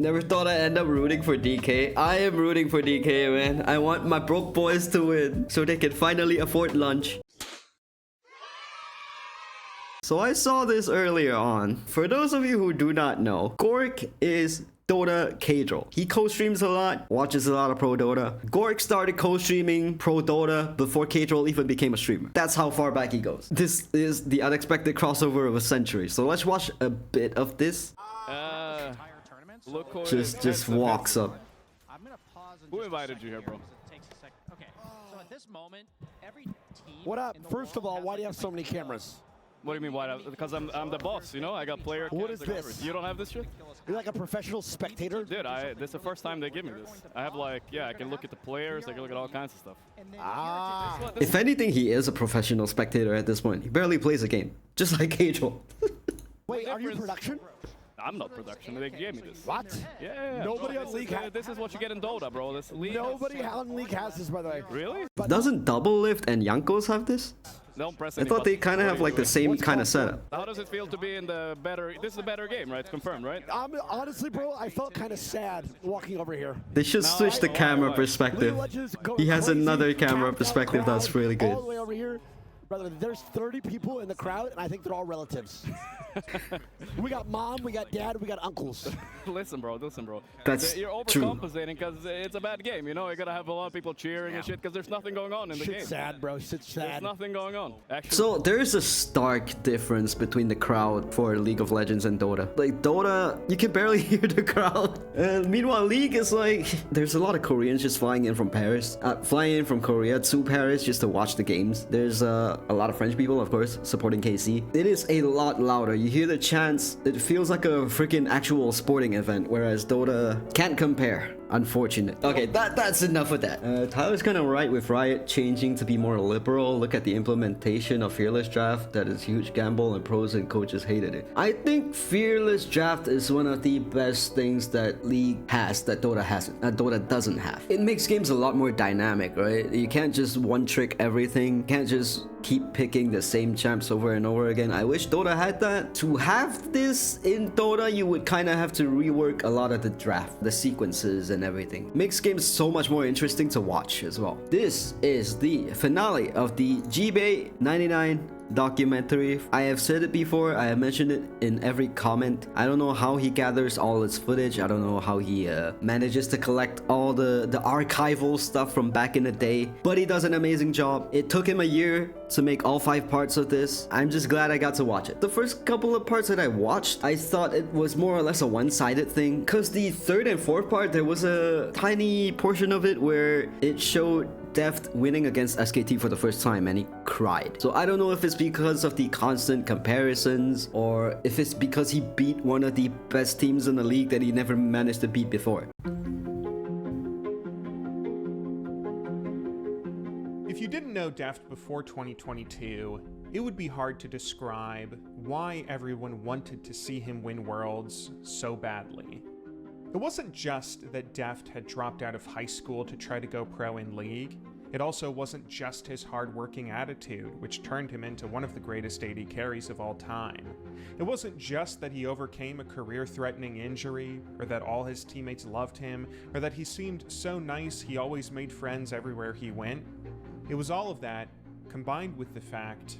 Never thought I'd end up rooting for DK. I am rooting for DK, man. I want my broke boys to win so they can finally afford lunch. So I saw this earlier on. For those of you who do not know, Gork is Dota Cadril. He co-streams a lot, watches a lot of Pro Dota. Gork started co-streaming Pro Dota before Cadril even became a streamer. That's how far back he goes. This is the unexpected crossover of a century. So let's watch a bit of this. Just walks up. Who invited you here, bro? What up? First of all, why do you have so many cameras? What do you mean why? Because I'm the boss, you know? I got player What is this? Everything. You don't have this shit? You're like a professional spectator? Dude, this is the first time they give me this. I have like, yeah, I can look at the players, I can look at all kinds of stuff. Ah. If anything, he is a professional spectator at this point. He barely plays a game. Just like Cadril. Wait, are you production? I'm not production. They gave me this. What? Yeah. Nobody on League has. This is what you get in Dota, bro. This League. Nobody on League has this, by the way. Really? But Doesn't Double Lift and Yankos have this? Don't press I any thought they buttons. kind of have like the same kind of setup. How does it feel to be in the better? This is a better game, right? It's confirmed, right? Honestly, bro, I felt kind of sad walking over here. They should switch the camera perspective. He has another camera perspective that's really good. All the way over here. Brother, there's 30 people in the crowd, and I think they're all relatives. We got mom, we got dad, we got uncles. Listen, bro. That's You're true. overcompensating because it's a bad game. You know, you gotta have a lot of people cheering and shit because there's nothing going on in the game. Shit's sad, bro. Shit's sad. There's nothing going on. Actually. So there's a stark difference between the crowd for League of Legends and Dota. Like Dota, you can barely hear the crowd. And meanwhile, League is like, there's a lot of Koreans just flying in from Paris. Flying in from Korea to Paris just to watch the games. There's a lot of French people, of course, supporting KC. It is a lot louder. You hear the chants. It feels like a freaking actual sporting event, whereas Dota can't compare. Unfortunate. Okay, that's enough of that. Tyler's kind of right with Riot changing to be more liberal. Look at the implementation of Fearless Draft. That is huge gamble and pros and coaches hated it. I think Fearless Draft is one of the best things that League has that Dota hasn't, that Dota doesn't have. It makes games a lot more dynamic, right? You can't just one trick everything. You can't just keep picking the same champs over and over again. I wish Dota had that. To have this in Dota, you would kind of have to rework a lot of the draft, the sequences and everything. Makes games so much more interesting to watch as well. This is the finale of the GBay 99 documentary. I have said it before, I have mentioned it in every comment. I don't know how he gathers all his footage. I don't know how he manages to collect all the archival stuff from back in the day, but he does an amazing job. It took him a year to make all 5 parts of this. I'm just glad I got to watch it. The first couple of parts that I watched, I thought it was more or less a one-sided thing, because the 3rd and 4th part, there was a tiny portion of it where it showed Deft winning against SKT for the first time and he cried. So I don't know if it's because of the constant comparisons or if it's because he beat one of the best teams in the league that he never managed to beat before. If you didn't know Deft before 2022, it would be hard to describe why everyone wanted to see him win Worlds so badly. It wasn't just that Deft had dropped out of high school to try to go pro in League. It also wasn't just his hard-working attitude, which turned him into one of the greatest AD carries of all time. It wasn't just that he overcame a career-threatening injury, or that all his teammates loved him, or that he seemed so nice he always made friends everywhere he went. It was all of that, combined with the fact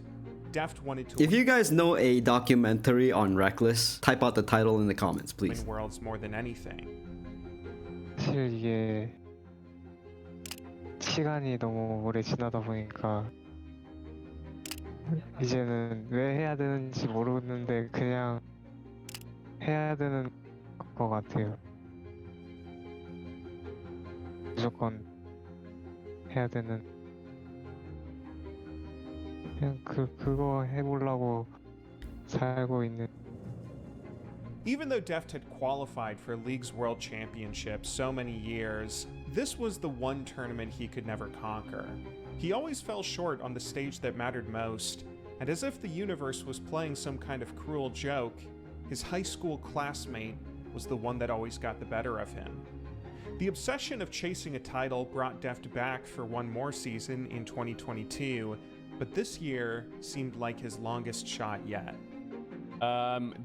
Deft wanted to If you guys know a documentary on Reckless, type out the title in the comments, please. win Worlds more than anything. 사실 이게 시간이 너무 오래 지나다 보니까 이제는 왜 해야 되는지 모르겠는데 그냥 해야 되는 것 같아요. 무조건 해야 되는 그냥 그거 해보려고 살고 있는. Even though Deft had qualified for League's World Championship so many years, this was the one tournament he could never conquer. He always fell short on the stage that mattered most, and as if the universe was playing some kind of cruel joke, his high school classmate was the one that always got the better of him. The obsession of chasing a title brought Deft back for one more season in 2022, but this year seemed like his longest shot yet.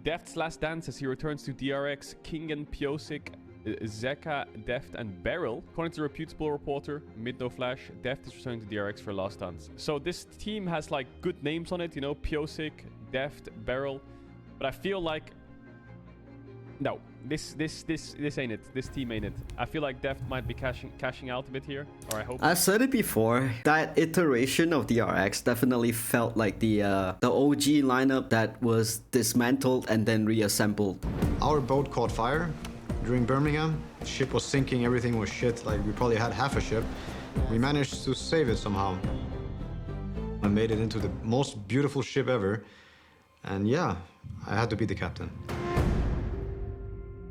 Deft's last dance as he returns to DRX, King and Piosik Zeka, Deft, and Beryl. According to reputable reporter, Midno Flash, Deft is returning to DRX for last dance. So this team has like good names on it, you know, Piosik, Deft, Beryl. But I feel like no, this ain't it. This team ain't it. I feel like Deft might be cashing out a bit here, or I hope. I've said it before. That iteration of DRX definitely felt like the OG lineup that was dismantled and then reassembled. Our boat caught fire during Birmingham. The ship was sinking. Everything was shit. Like we probably had half a ship. We managed to save it somehow. I made it into the most beautiful ship ever. And yeah, I had to be the captain.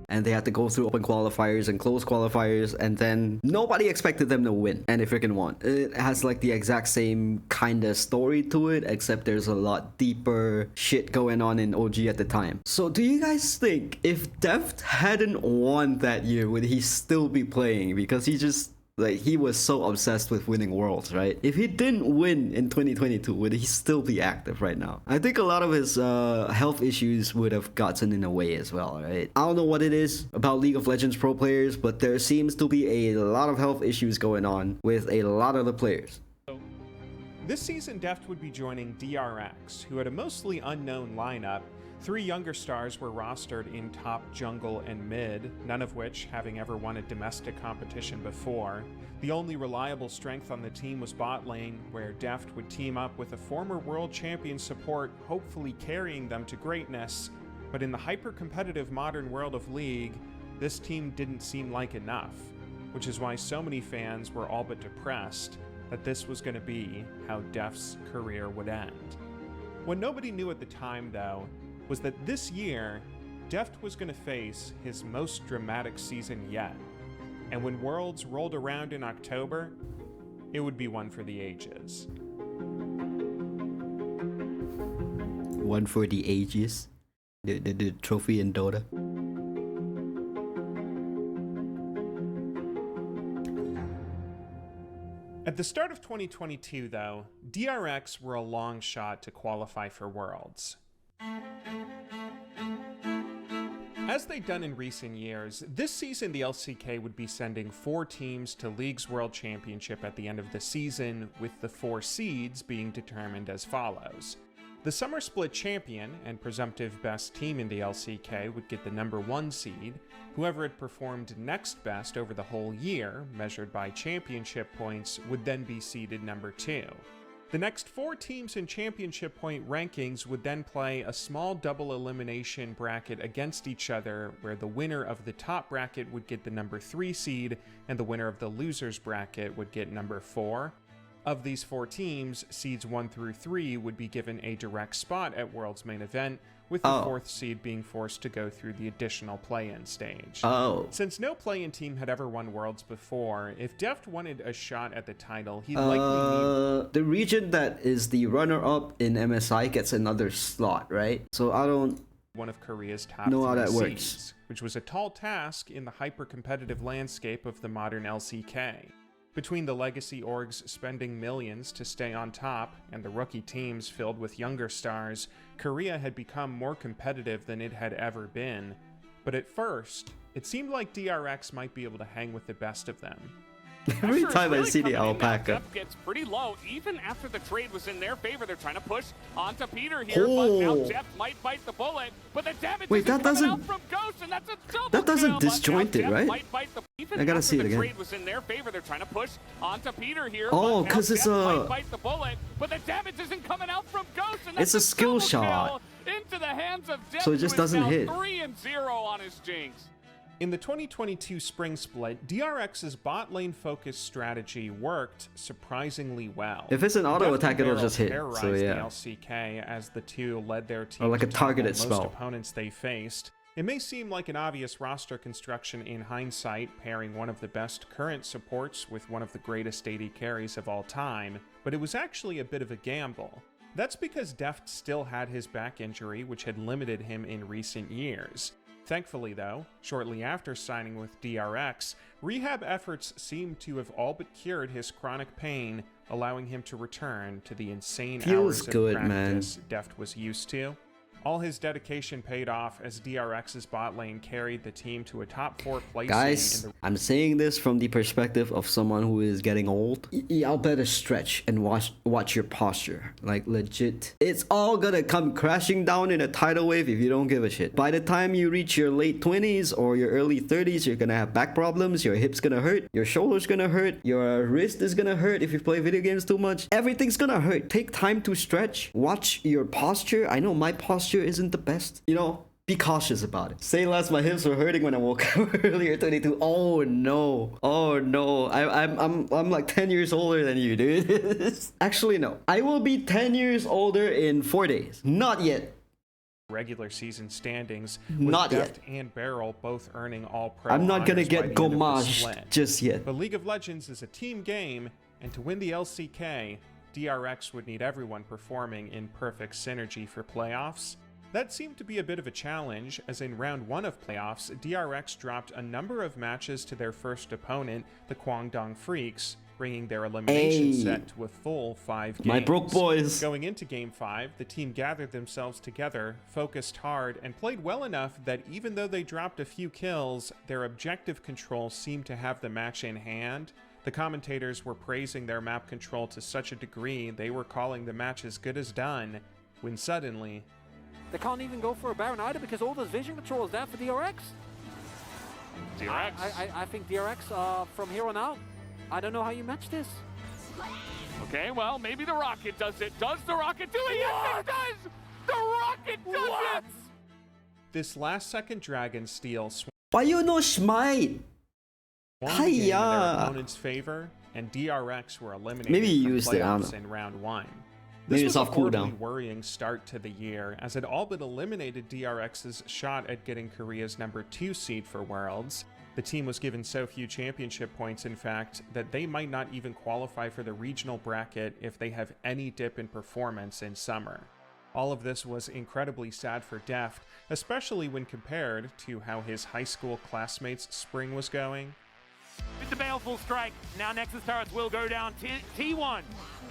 And they had to go through open qualifiers and closed qualifiers, and then nobody expected them to win, and they freaking won. It has like the exact same kind of story to it, except there's a lot deeper shit going on in OG at the time. So do you guys think if Deft hadn't won that year, would he still be playing? Because he was so obsessed with winning worlds, right? If he didn't win in 2022, would he still be active right now? I think a lot of his health issues would have gotten in the way as well, right? I don't know what it is about League of Legends pro players, but there seems to be a lot of health issues going on with a lot of the players. This season, Deft would be joining DRX, who had a mostly unknown lineup. 3 younger stars were rostered in top, jungle, and mid, none of which having ever won a domestic competition before. The only reliable strength on the team was bot lane, where Deft would team up with a former world champion support, hopefully carrying them to greatness. But in the hyper-competitive modern world of League, this team didn't seem like enough, which is why so many fans were all but depressed that this was going to be how Deft's career would end. What nobody knew at the time, though, was that this year, Deft was going to face his most dramatic season yet. And when Worlds rolled around in October, it would be one for the ages. One for the ages? The trophy in Dota? At the start of 2022, though, DRX were a long shot to qualify for Worlds. As they'd done in recent years, this season the LCK would be sending 4 teams to League's World Championship at the end of the season, with the 4 seeds being determined as follows. The Summer Split champion and presumptive best team in the LCK would get the number 1 seed. Whoever had performed next best over the whole year, measured by championship points, would then be seeded number 2. The next 4 teams in championship point rankings would then play a small double elimination bracket against each other, where the winner of the top bracket would get the number 3 seed, and the winner of the losers bracket would get number 4. Of these 4 teams, seeds 1 through 3 would be given a direct spot at World's main event, with the 4th seed being forced to go through the additional play-in stage. Since no play-in team had ever won Worlds before, if Deft wanted a shot at the title, he'd likely need... The region that is the runner-up in MSI gets another slot, right? So I don't... one of Korea's top know how 3 that seeds, works. which was a tall task in the hyper-competitive landscape of the modern LCK. Between the legacy orgs spending millions to stay on top and the rookie teams filled with younger stars, Korea had become more competitive than it had ever been. But at first, it seemed like DRX might be able to hang with the best of them. Every time I see the alpaca. Deft gets pretty low, even after the trade was in their favor. They're trying to push onto Peter here, but now Deft might bite the bullet. But the damage Wait, that doesn't... out from Ghost, and that's a double that doesn't kill. disjoint it, right? Even I gotta after see it the again. trade was in their favor, they're trying to push onto Peter here. Oh, but now 'cause it's Deft a- might bite the bullet, but the damage isn't coming out from Ghost, and It's that's a skill double shot. kill into the hands of Deft, So it just who is doesn't now hit. 3-0 on his Jinx. In the 2022 Spring Split, DRX's bot lane focused strategy worked surprisingly well. If it's an auto Deft attack, and it'll Beryl just hit, terrorized so yeah. the LCK as the two led their team Or like a to topple targeted most spell. opponents they faced. It may seem like an obvious roster construction in hindsight, pairing one of the best current supports with one of the greatest AD carries of all time, but it was actually a bit of a gamble. That's because Deft still had his back injury, which had limited him in recent years. Thankfully, though, shortly after signing with DRX, rehab efforts seemed to have all but cured his chronic pain, allowing him to return to the insane Feels hours of good, man. practice Deft was used to. All his dedication paid off as DRX's bot lane carried the team to a top 4 placing Guys, in the I'm saying this from the perspective of someone who is getting old. Y'all better stretch and watch your posture. Like, legit. It's all gonna come crashing down in a tidal wave if you don't give a shit. By the time you reach your late 20s or your early 30s, you're gonna have back problems, your hip's gonna hurt, your shoulder's gonna hurt, your wrist is gonna hurt if you play video games too much. Everything's gonna hurt. Take time to stretch. Watch your posture. I know my posture isn't the best. You know, be cautious about it. Say less, my hips were hurting when I woke up earlier 22. Oh no. Oh no. I'm like 10 years older than you, dude. Actually, no. I will be 10 years older in 4 days. Not yet. regular season standings, with Not Deft yet. and Beryl both earning all-pro I'm not gonna honors by get the end of the gomashed split. just yet. But League of Legends is a team game, and to win the LCK, DRX would need everyone performing in perfect synergy for playoffs. That seemed to be a bit of a challenge, as in round 1 of playoffs, DRX dropped a number of matches to their first opponent, the Kwangdong Freaks, bringing their elimination set to a full 5 games. My broke boys. Going into Game 5, the team gathered themselves together, focused hard, and played well enough that even though they dropped a few kills, their objective control seemed to have the match in hand. The commentators were praising their map control to such a degree they were calling the match as good as done, when suddenly... They can't even go for a Baron either because all the vision control is there for DRX. DRX. I think DRX, from here on out, I don't know how you match this. Okay, well, maybe the Rocket does it. Does the Rocket do it? Yes, it does! The Rocket does it! This last-second Dragon Steal swung Why you no smite? the game in their Hiya. opponent's favor, and DRX were eliminated Maybe you from used it, I don't playoffs know. in round 1. Maybe This it's was off a horribly cooldown. worrying start to the year, as it all but eliminated DRX's shot at getting Korea's number 2 seed for Worlds. The team was given so few championship points, in fact, that they might not even qualify for the regional bracket if they have any dip in performance in summer. All of this was incredibly sad for Deft, especially when compared to how his high school classmates' spring was going. With the baleful strike, now Nexus turrets will go down. T1,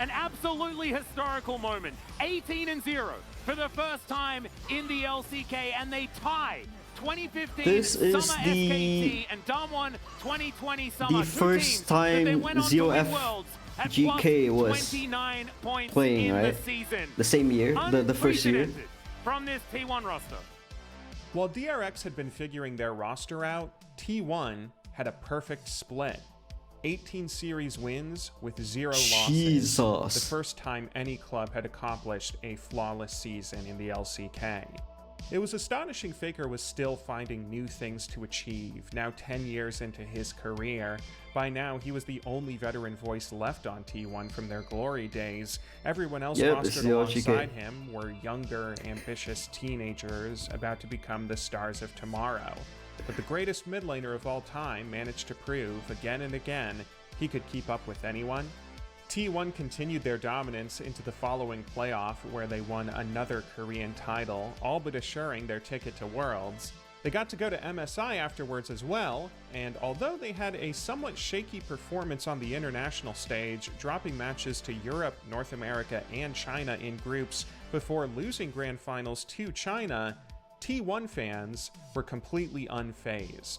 an absolutely historical moment. 18-0 for the first time in the LCK, and they tie 2015 This is Summer the- FKT and Damwon 2020 Summer. the first time ZOF GK was 29 points playing, in right? the season. The same year, the first year. Unprecedented from this T1 roster. While DRX had been figuring their roster out, T1 had a perfect split. 18 series wins with 0 losses. Jesus. The first time any club had accomplished a flawless season in the LCK. It was astonishing Faker was still finding new things to achieve, now 10 years into his career. By now, he was the only veteran voice left on T1 from their glory days. Everyone else Yep, this rostered is the LCK. alongside him were younger, ambitious teenagers about to become the stars of tomorrow. But the greatest mid laner of all time managed to prove again and again he could keep up with anyone. T1 continued their dominance into the following playoff, where they won another Korean title, all but assuring their ticket to Worlds. They got to go to MSI afterwards as well, and although they had a somewhat shaky performance on the international stage, dropping matches to Europe, North America, and China in groups before losing grand finals to China, T1 fans were completely unfazed.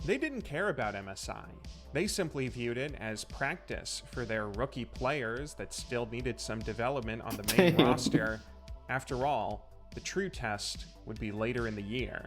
They didn't care about MSI. They simply viewed it as practice for their rookie players that still needed some development on the main roster. After all, the true test would be later in the year.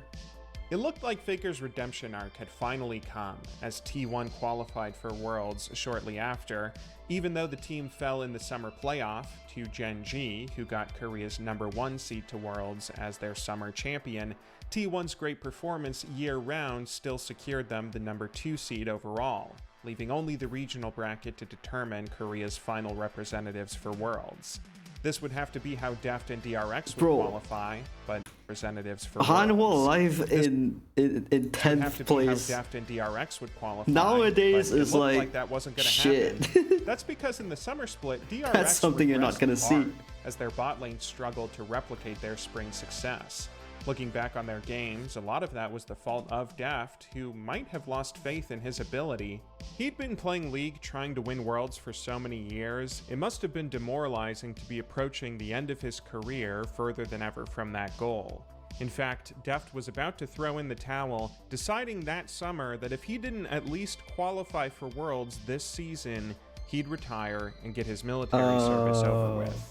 It looked like Faker's redemption arc had finally come, as T1 qualified for Worlds shortly after, even though the team fell in the summer playoff to Gen G, who got Korea's number 1 seed to Worlds as their summer champion. T1's great performance year-round still secured them the number 2 seed overall, leaving only the regional bracket to determine Korea's final representatives for Worlds. This would have to be how Deft and DRX would qualify, but representatives for Hanwha Worlds. live in Would have 10th to place. be how Deft and DRX would qualify. Nowadays, but it it's looked like, that wasn't going to shit. happen. That's because in the summer split, DRX That's something you're not regressed gonna see. hard, as their bot lane struggled to replicate their spring success. Looking back on their games, a lot of that was the fault of Deft, who might have lost faith in his ability. He'd been playing League trying to win Worlds for so many years, it must have been demoralizing to be approaching the end of his career further than ever from that goal. In fact, Deft was about to throw in the towel, deciding that summer that if he didn't at least qualify for Worlds this season, he'd retire and get his military service over with.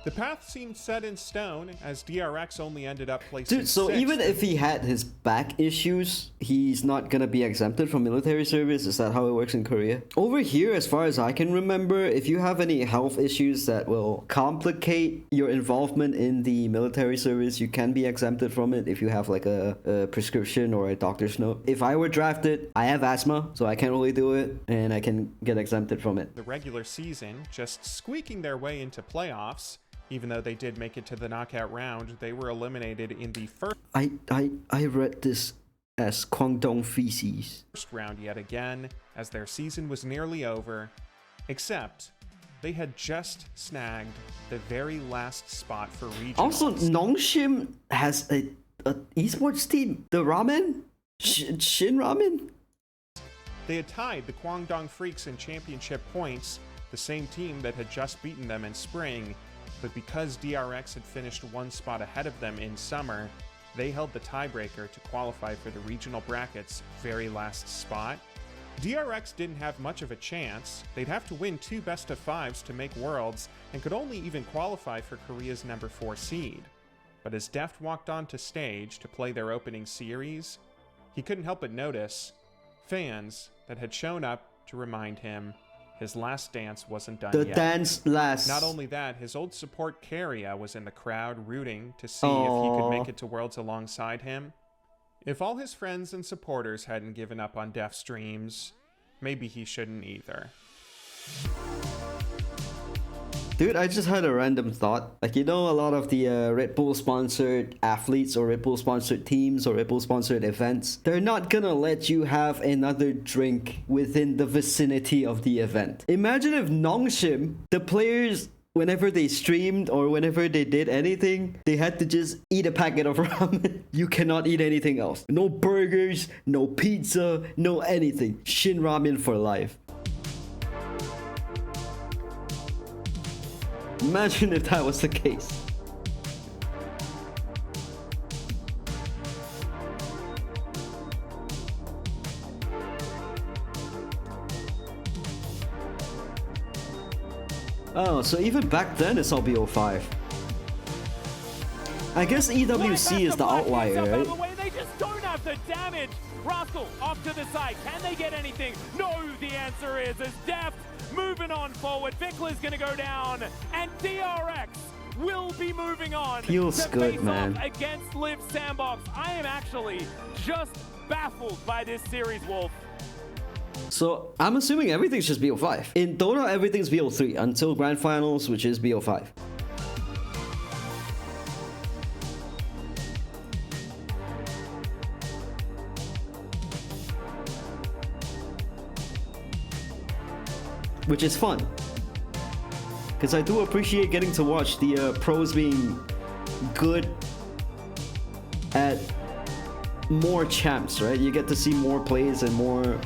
The path seemed set in stone, as DRX only ended up placing Dude, so 6th. even if he had his back issues, he's not gonna be exempted from military service? Is that how it works in Korea? Over here, as far as I can remember, if you have any health issues that will complicate your involvement in the military service, you can be exempted from it if you have like a prescription or a doctor's note. If I were drafted, I have asthma, so I can't really do it, and I can get exempted from it. The regular season, just squeaking their way into playoffs. Even though they did make it to the knockout round, they were eliminated in the first I read this as Kwangdong feces. round yet again, as their season was nearly over, except they had just snagged the very last spot for regionals. Also, Nongshim has a esports team. The Ramen? Shin Ramen? They had tied the Kwangdong Freaks in championship points, the same team that had just beaten them in spring, but because DRX had finished one spot ahead of them in summer, they held the tiebreaker to qualify for the regional bracket's very last spot. DRX didn't have much of a chance. They'd have to win 2 best-of-5s to make Worlds, and could only even qualify for Korea's number 4 seed. But as Deft walked onto stage to play their opening series, he couldn't help but notice fans that had shown up to remind him his last dance wasn't done yet. The dance last. Not only that, his old support Carria was in the crowd rooting to see if he could make it to Worlds alongside him. If all his friends and supporters hadn't given up on Deft's dreams, maybe he shouldn't either. Dude, I just had a random thought. Like, you know, a lot of the Red Bull sponsored athletes or Red Bull sponsored teams or Red Bull sponsored events, they're not gonna let you have another drink within the vicinity of the event. Imagine if Nongshim, the players, whenever they streamed or whenever they did anything, they had to just eat a packet of ramen. You cannot eat anything else. No burgers, no pizza, no anything. Shin Ramen for life. Imagine if that was the case. Oh, so even back then it's all BO5. I guess EWC is the outlier, right? The way they just don't have the damage. Rascal off to the side. Can they get anything? No, the answer is Deft moving on forward. Vikler's gonna go down, and DRX will be moving on. Feels good, man. Against Liv Sandbox. I am actually just baffled by this series, Wolf. So I'm assuming everything's just BO5. In Dota, everything's BO3 until Grand Finals, which is BO5. Which is fun, because I do appreciate getting to watch the pros being good at more champs, right? You get to see more plays and more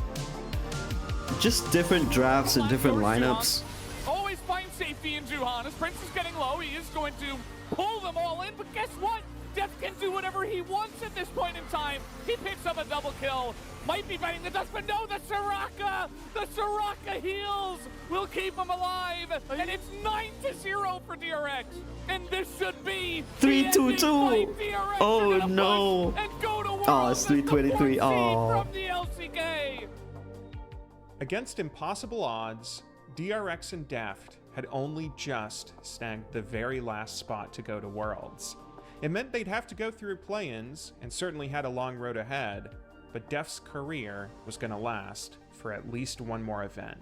just different drafts and different lineups. Always find safety in Juhan. As Prince is getting low, he is going to pull them all in, but guess what? Deft can do whatever he wants at this point in time. He picks up a double kill. Might be biting the dust, but no, the Soraka! The Soraka heals will keep him alive. And it's 9-0 for DRX. And this should be 3-2-2. Oh no. And go to Oh, it's 3-23. Oh. From the LCK. Against impossible odds, DRX and Deft had only just snagged the very last spot to go to Worlds. It meant they'd have to go through play-ins, and certainly had a long road ahead, but Deft's career was going to last for at least one more event.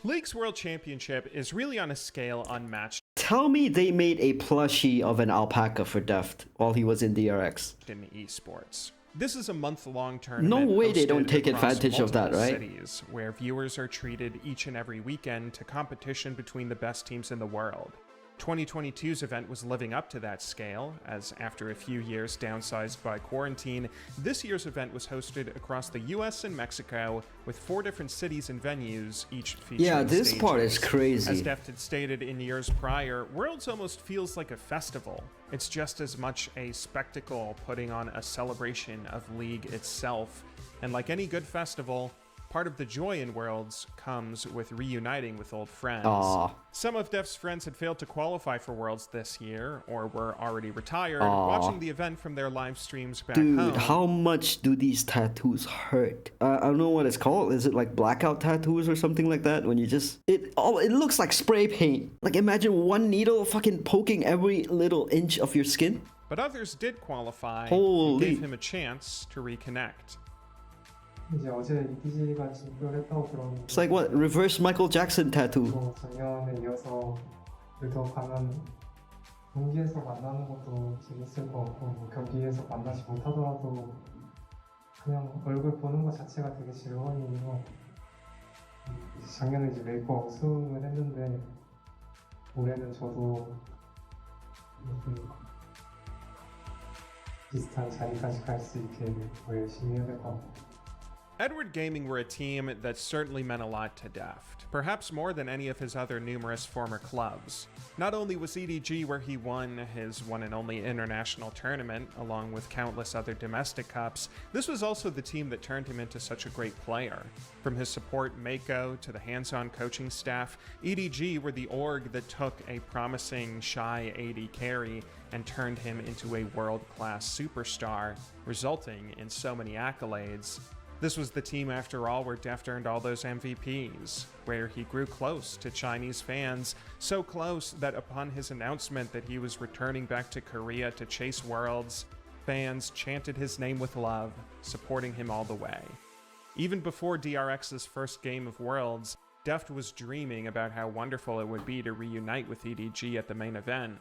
League's World Championship is really on a scale unmatched Tell me they made a plushie of an alpaca for Deft while he was in DRX. in esports. This is a month-long tournament. No way they hosted don't take across advantage of that, multiple right? Cities, where viewers are treated each and every weekend to competition between the best teams in the world. 2022's event was living up to that scale, as after a few years downsized by quarantine, this year's event was hosted across the US and Mexico, with 4 different cities and venues, each featuring Yeah, this part is stages. crazy. As Deft had stated in years prior, Worlds almost feels like a festival. It's just as much a spectacle, putting on a celebration of League itself. And like any good festival, part of the joy in Worlds comes with reuniting with old friends. Aw. Some of Deft's friends had failed to qualify for Worlds this year, or were already retired, Aw. watching the event from their live streams back Dude, home. how much do these tattoos hurt? I don't know what it's called. Is it like blackout tattoos or something like that? When you just... It looks like spray paint. Like imagine one needle fucking poking every little inch of your skin. But others did qualify Holy. and gave him a chance to reconnect. 이제 어제 EDG가 진출을 했다고 들었는데 It's like what? Reverse Michael Jackson tattoo. 또 작년에 이어서 더 강한 경기에서 만나는 것도 재밌을 것 같고 뭐 경기에서 만나지 못하더라도 그냥 얼굴 보는 것 자체가 되게 즐거움이고 작년에 이제 메이커 우승을 했는데 올해는 저도 비슷한 자리까지 갈 수 있게 더 열심히 해야 될 것 같아요. Edward Gaming were a team that certainly meant a lot to Deft, perhaps more than any of his other numerous former clubs. Not only was EDG where he won his one and only international tournament, along with countless other domestic cups, this was also the team that turned him into such a great player. From his support Mako to the hands-on coaching staff, EDG were the org that took a promising shy AD carry and turned him into a world-class superstar, resulting in so many accolades. This was the team, after all, where Deft earned all those MVPs, where he grew close to Chinese fans, so close that upon his announcement that he was returning back to Korea to chase Worlds, fans chanted his name with love, supporting him all the way. Even before DRX's first game of Worlds, Deft was dreaming about how wonderful it would be to reunite with EDG at the main event.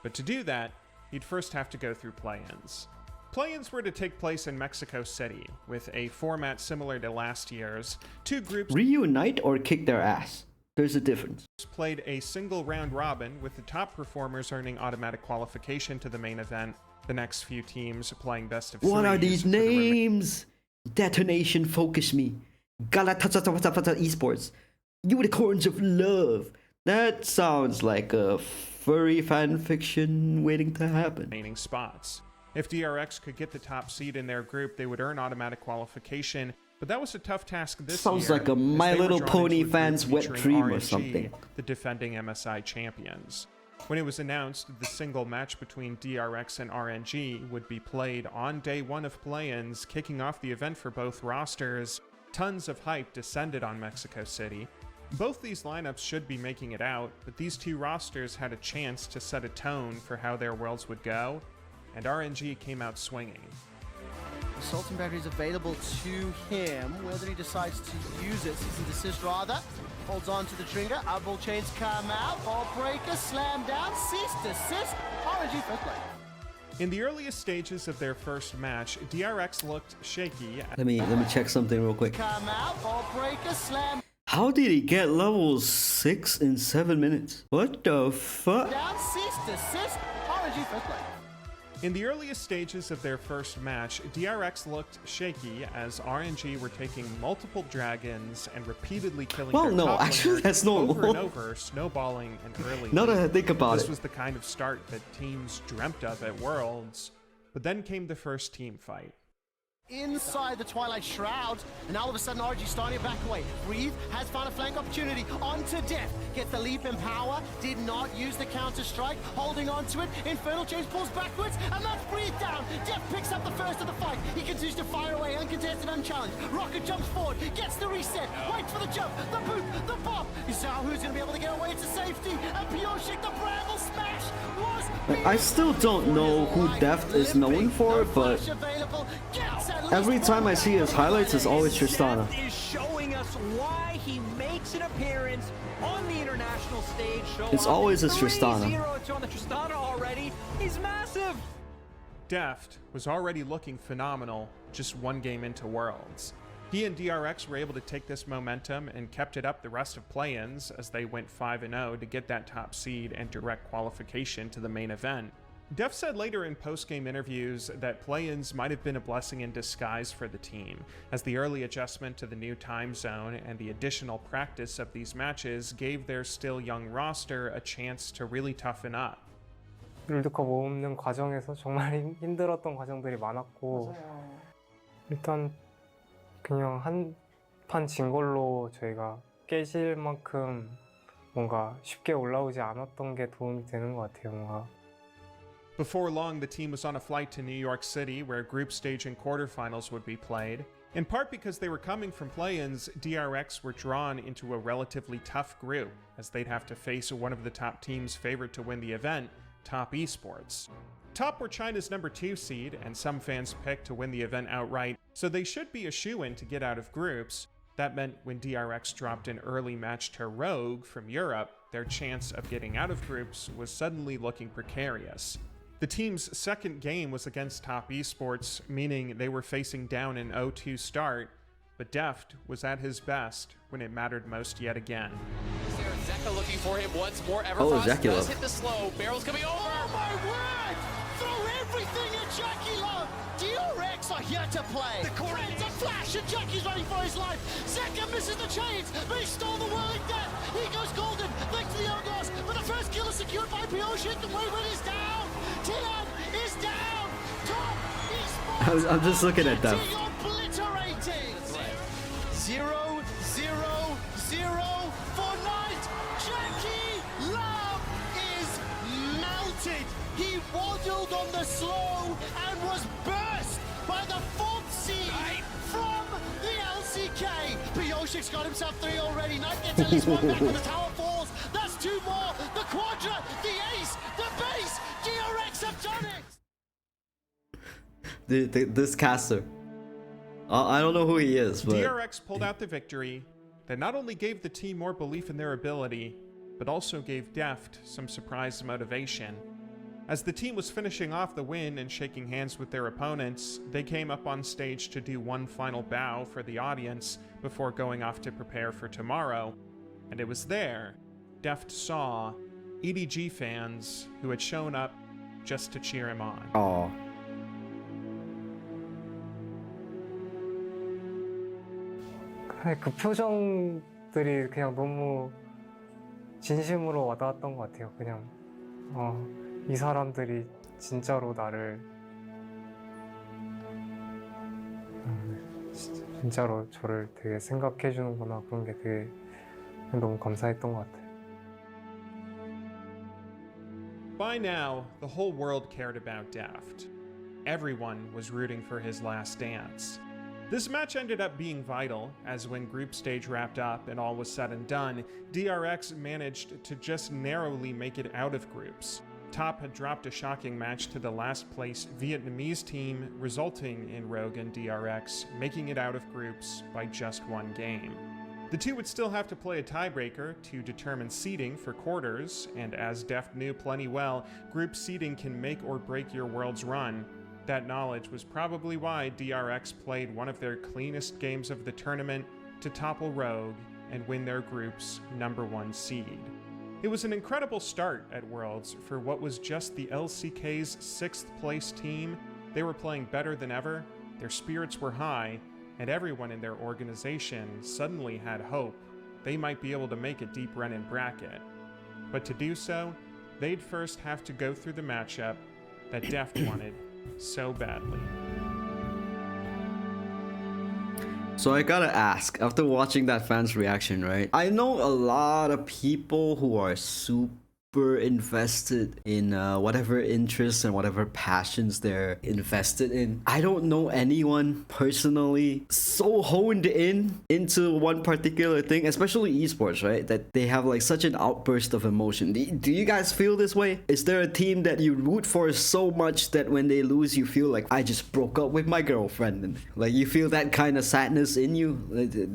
But to do that, he'd first have to go through play-ins. Play-ins were to take place in Mexico City, with a format similar to last year's. 2 groups Reunite or kick their ass? There's a difference. played a single round robin, with the top performers earning automatic qualification to the main event, the next few teams playing best of 3s. What are these for the names? Detonation Focus Me. Galatasaray Esports. Unicorns of Love. That sounds like a furry fan fiction waiting to happen. remaining spots. If DRX could get the top seed in their group, they would earn automatic qualification, but that was a tough task this Sounds year. like a as My they were Little drawn Pony into a group fans' wet featuring dream or RNG, something. the defending MSI champions. When it was announced the single match between DRX and RNG would be played on day 1 of play-ins, kicking off the event for both rosters, tons of hype descended on Mexico City. Both these lineups should be making it out, but these 2 rosters had a chance to set a tone for how their worlds would go, and RNG came out swinging. Assaulting battery is available to him. Whether he decides to use it, cease and desist rather. Holds on to the trigger. Eyeball chains come out. Ball breaker, slam down, cease, desist. RNG first play. In the earliest stages of their first match, DRX looked shaky. Let me check something real quick. Come out. Ball breaker, slam How did he get level 6 in 7 minutes? What the fuck? down, cease, desist. RNG first play. In the earliest stages of their first match, DRX looked shaky as RNG were taking multiple dragons and repeatedly killing Well, their no, top actually, laner that's over normal. and over, snowballing an early Now that I lead. think about This it. was the kind of start that teams dreamt of at Worlds, but then came the first team fight. Inside the Twilight Shroud, and all of a sudden RG starting to back away. Breathe has found a flank opportunity onto Deft. Gets the leap in power, did not use the counter strike, holding on to it. Infernal Change pulls backwards, and that's Breathe down. Deft picks up the first of the fight. He continues to fire away, uncontested, unchallenged. Rocket jumps forward, gets the reset, waits for the jump, the boot, the bop. You saw who's going to be able to get away to safety, and Pioshik, the Bramble smash was I still don't know who Deft is known for, but every time I see his highlights, it's always Tristana. Deft is showing us why he makes an appearance on the international stage. It's always a Tristana. 3-0 on the Tristana already. He's massive. Deft was already looking phenomenal just one game into Worlds. He and DRX were able to take this momentum and kept it up the rest of play-ins as they went 5-0 to get that top seed and direct qualification to the main event. Deft said later in post-game interviews that play-ins might have been a blessing in disguise for the team, as the early adjustment to the new time zone and the additional practice of these matches gave their still young roster a chance to really toughen up. 롤드컵 모으는 과정에서 정말 힘들었던 과정들이 많았고 일단 그냥 한 판 진 걸로 저희가 깨질 만큼 뭔가 쉽게 올라오지 않았던 게 도움이 되는 것 같아요. 뭔가. Before long, the team was on a flight to New York City where group stage and quarterfinals would be played. In part because they were coming from play-ins, DRX were drawn into a relatively tough group, as they'd have to face one of the top teams favored to win the event, Top Esports. Top were China's number 2 seed, and some fans picked to win the event outright, so they should be a shoo-in to get out of groups. That meant when DRX dropped an early match to Rogue from Europe, their chance of getting out of groups was suddenly looking precarious. The team's second game was against Top Esports, meaning they were facing down an 0-2 start, but Deft was at his best when it mattered most yet again. Zeka looking for him once more. Oh, Everfrost does Zekula. hit the slow. Barrel's coming over. Oh my word! Throw everything at Jackie Love! DRX are here to play! The corner is a flash and Jackie's running for his life! Zeka misses the chains, but he stole the whirling death! He goes golden, thanks to the Outlaws, but the first kill is secured by Pioshik. The movement is down! Tian is down! Top Esports! I'm just looking at them. Obliterating! 0-0-0 for Knight! Jackie Love is melted! He waddled on the slow and was burst by the 4th seed from the LCK! Pioshik's got himself 3 already. Knight gets at least 1 back when the tower falls. That's 2 more. The Quadra, the Ace, the Base. DRX have done it. This caster. I don't know who he is, but DRX pulled out the victory that not only gave the team more belief in their ability, but also gave Deft some surprise motivation. As the team was finishing off the win and shaking hands with their opponents, they came up on stage to do one final bow for the audience before going off to prepare for tomorrow. And it was there Deft saw EDG fans who had shown up just to cheer him on. oh, 그 표정들이 그냥 너무 진심으로 와닿았던 것 같아요. 그냥 이 사람들이 진짜로 나를 진짜로 저를 되게 생각해 주는구나. 그런 게 되게 너무 감사했던 것 같아요. By now, the whole world cared about Deft. Everyone was rooting for his last dance. This match ended up being vital, as when group stage wrapped up and all was said and done, DRX managed to just narrowly make it out of groups. Top had dropped a shocking match to the last place Vietnamese team, resulting in Rogue and DRX making it out of groups by just 1 game. The two would still have to play a tiebreaker to determine seeding for quarters, and as Deft knew plenty well, group seeding can make or break your Worlds run. That knowledge was probably why DRX played one of their cleanest games of the tournament to topple Rogue and win their group's #1 seed. It was an incredible start at Worlds for what was just the LCK's 6th place team. They were playing better than ever, their spirits were high, and everyone in their organization suddenly had hope they might be able to make a deep run in bracket. But to do so, they'd first have to go through the matchup that Deft wanted so badly. So I gotta ask, after watching that fan's reaction, right? I know a lot of people who are super invested in whatever interests and whatever passions they're invested in. I don't know anyone personally so honed into one particular thing, especially esports, right? That they have like such an outburst of emotion. Do you guys feel this way? Is there a team that you root for so much that when they lose you feel like I just broke up with my girlfriend, and like you feel that kind of sadness in you?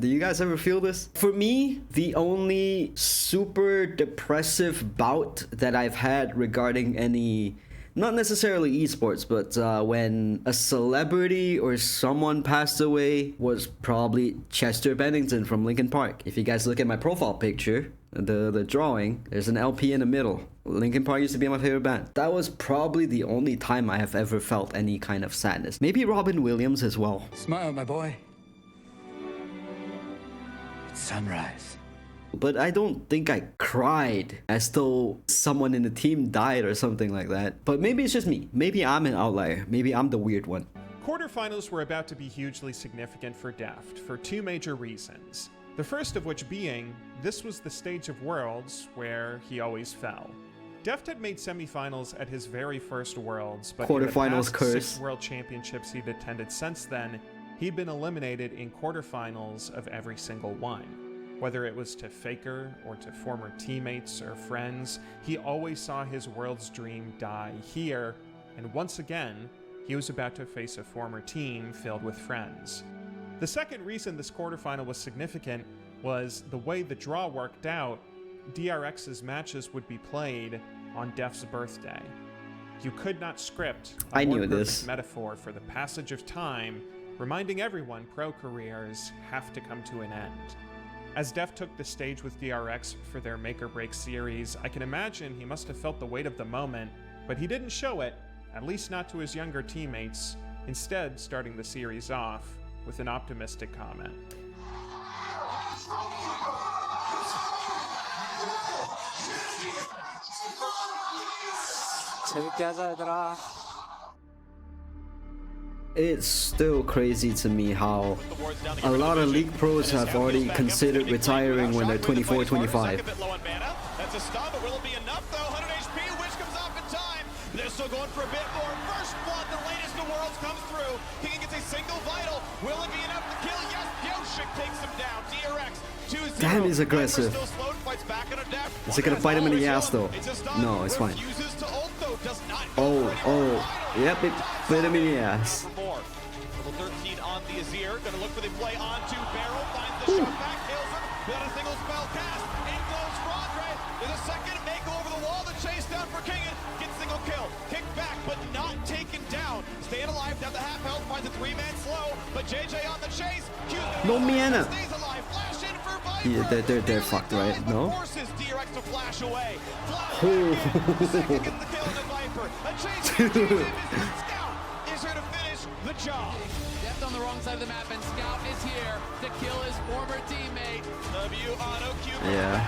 Do you guys ever feel this? For me, the only super depressive bout that I've had regarding any Not necessarily esports, but when a celebrity or someone passed away, was probably Chester Bennington from Linkin Park. If you guys look at my profile picture, the drawing, there's an LP in the middle. Linkin Park used to be my favorite band. That was probably the only time I have ever felt any kind of sadness. Maybe Robin Williams as well. Smile, my boy. It's sunrise. But I don't think I cried as though someone in the team died or something like that. But maybe it's just me. Maybe I'm an outlier. Maybe I'm the weird one. Quarterfinals were about to be hugely significant for Deft for two major reasons. The first of which being, this was the stage of Worlds where he always fell. Deft had made semifinals at his very first Worlds, but in the past 6 World Championships he'd attended since then, he'd been eliminated in quarterfinals of every single one. Whether it was to Faker or to former teammates or friends, he always saw his Worlds dream die here, and once again, he was about to face a former team filled with friends. The second reason this quarterfinal was significant was the way the draw worked out. DRX's matches would be played on Deft's birthday. You could not script a more perfect metaphor for the passage of time, reminding everyone pro careers have to come to an end. As Deft took the stage with DRX for their Make or Break series, I can imagine he must have felt the weight of the moment, but he didn't show it, at least not to his younger teammates, instead starting the series off with an optimistic comment. It's still crazy to me how a lot of League pros have already considered retiring when they're 24, 25. That's a stop, but will it be enough though? 100 HP, Wish comes off in time. They're still going for a bit more. First blood, the latest the Worlds comes through. King gets a single vital. Will it be enough to kill? Yes, Yoshik takes him down. DRX 2-0. Damn, he's aggressive. Is it gonna fight him in the ass though? No, it's fine. Yep, it bit him in the ass. Level 13 on the Azir, gonna look for the play onto Barrel, finds the shot back, kills him, without a single spell cast, in goes Rondre, there's a second, make over the wall, the chase down for Kingen, gets single kill, kick back, but not taken down, staying alive, down to half health, finds a 3-man slow, but JJ on the chase, no mana. Stays alive, flash in for Viper, Yeah, they're fucked, right? No? Forces DRX to flash away, Second gets the kill into Viper, a chase, Scout is here to finish the job. Deft on the wrong side of the map, and Scout is here to kill his former teammate. W auto cube. Yeah.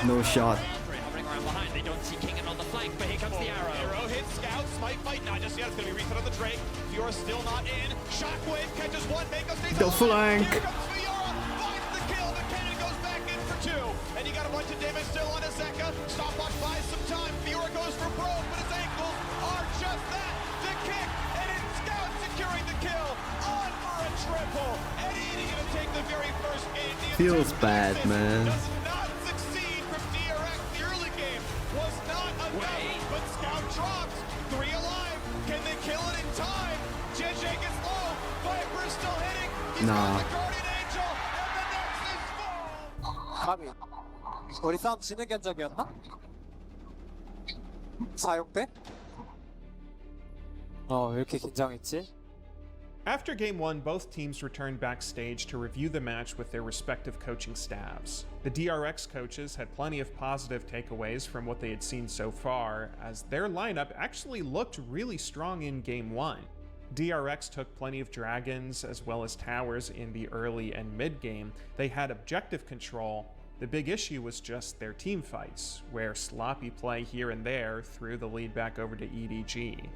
No shot. Hovering around behind, they don't see Kingen on the flank, but here comes the arrow. Arrow hits Scout, Smite fight, not just yet, it's gonna be reset on the Drake. Fiora still not in. Shockwave catches one, Mako stays the alive. flank. Here comes Fiora, finds the kill, the cannon goes back in for 2. And you got a bunch of damage still on Azeka. Stopwatch buys some time, Fiora goes for broke, but his ankles are just that. The kick, and it's Scout securing the kill. On for a triple. Eddie gonna take the very first game. Feels bad, man. Does not succeed from DRX. The early game was not enough, but Scout drops. 3 alive. Can they kill it in time? JJ gets low. Viper is still hitting. He's got the Guardian Angel, and the Nexus falls. 감히 우리 싸움 지는 견적이었나? 사용돼? 왜 이렇게 긴장했지? After Game 1, both teams returned backstage to review the match with their respective coaching staffs. The DRX coaches had plenty of positive takeaways from what they had seen so far, as their lineup actually looked really strong in Game 1. DRX took plenty of dragons as well as towers in the early and mid game. They had objective control. The big issue was just their team fights, where sloppy play here and there threw the lead back over to EDG.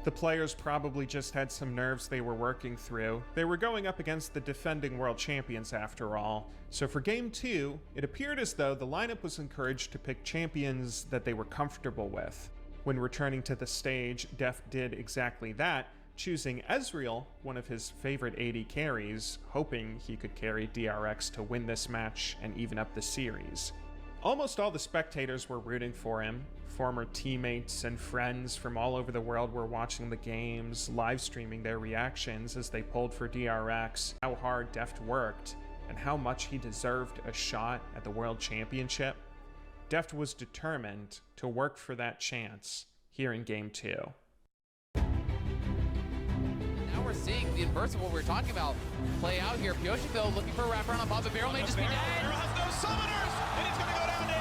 The players probably just had some nerves they were working through. They were going up against the defending world champions after all. So for Game 2, it appeared as though the lineup was encouraged to pick champions that they were comfortable with. When returning to the stage, Deft did exactly that, choosing Ezreal, one of his favorite AD carries, hoping he could carry DRX to win this match and even up the series. Almost all the spectators were rooting for him. Former teammates and friends from all over the world were watching the games, live streaming their reactions as they pulled for DRX, how hard Deft worked, and how much he deserved a shot at the World Championship. Deft was determined to work for that chance, here in Game 2. Now we're seeing the inverse of what we were talking about play out here. Pioshik, though, looking for a wraparound on Bob, but Barrel may just be dead. Barrel has no summoners, and he's going to go down in.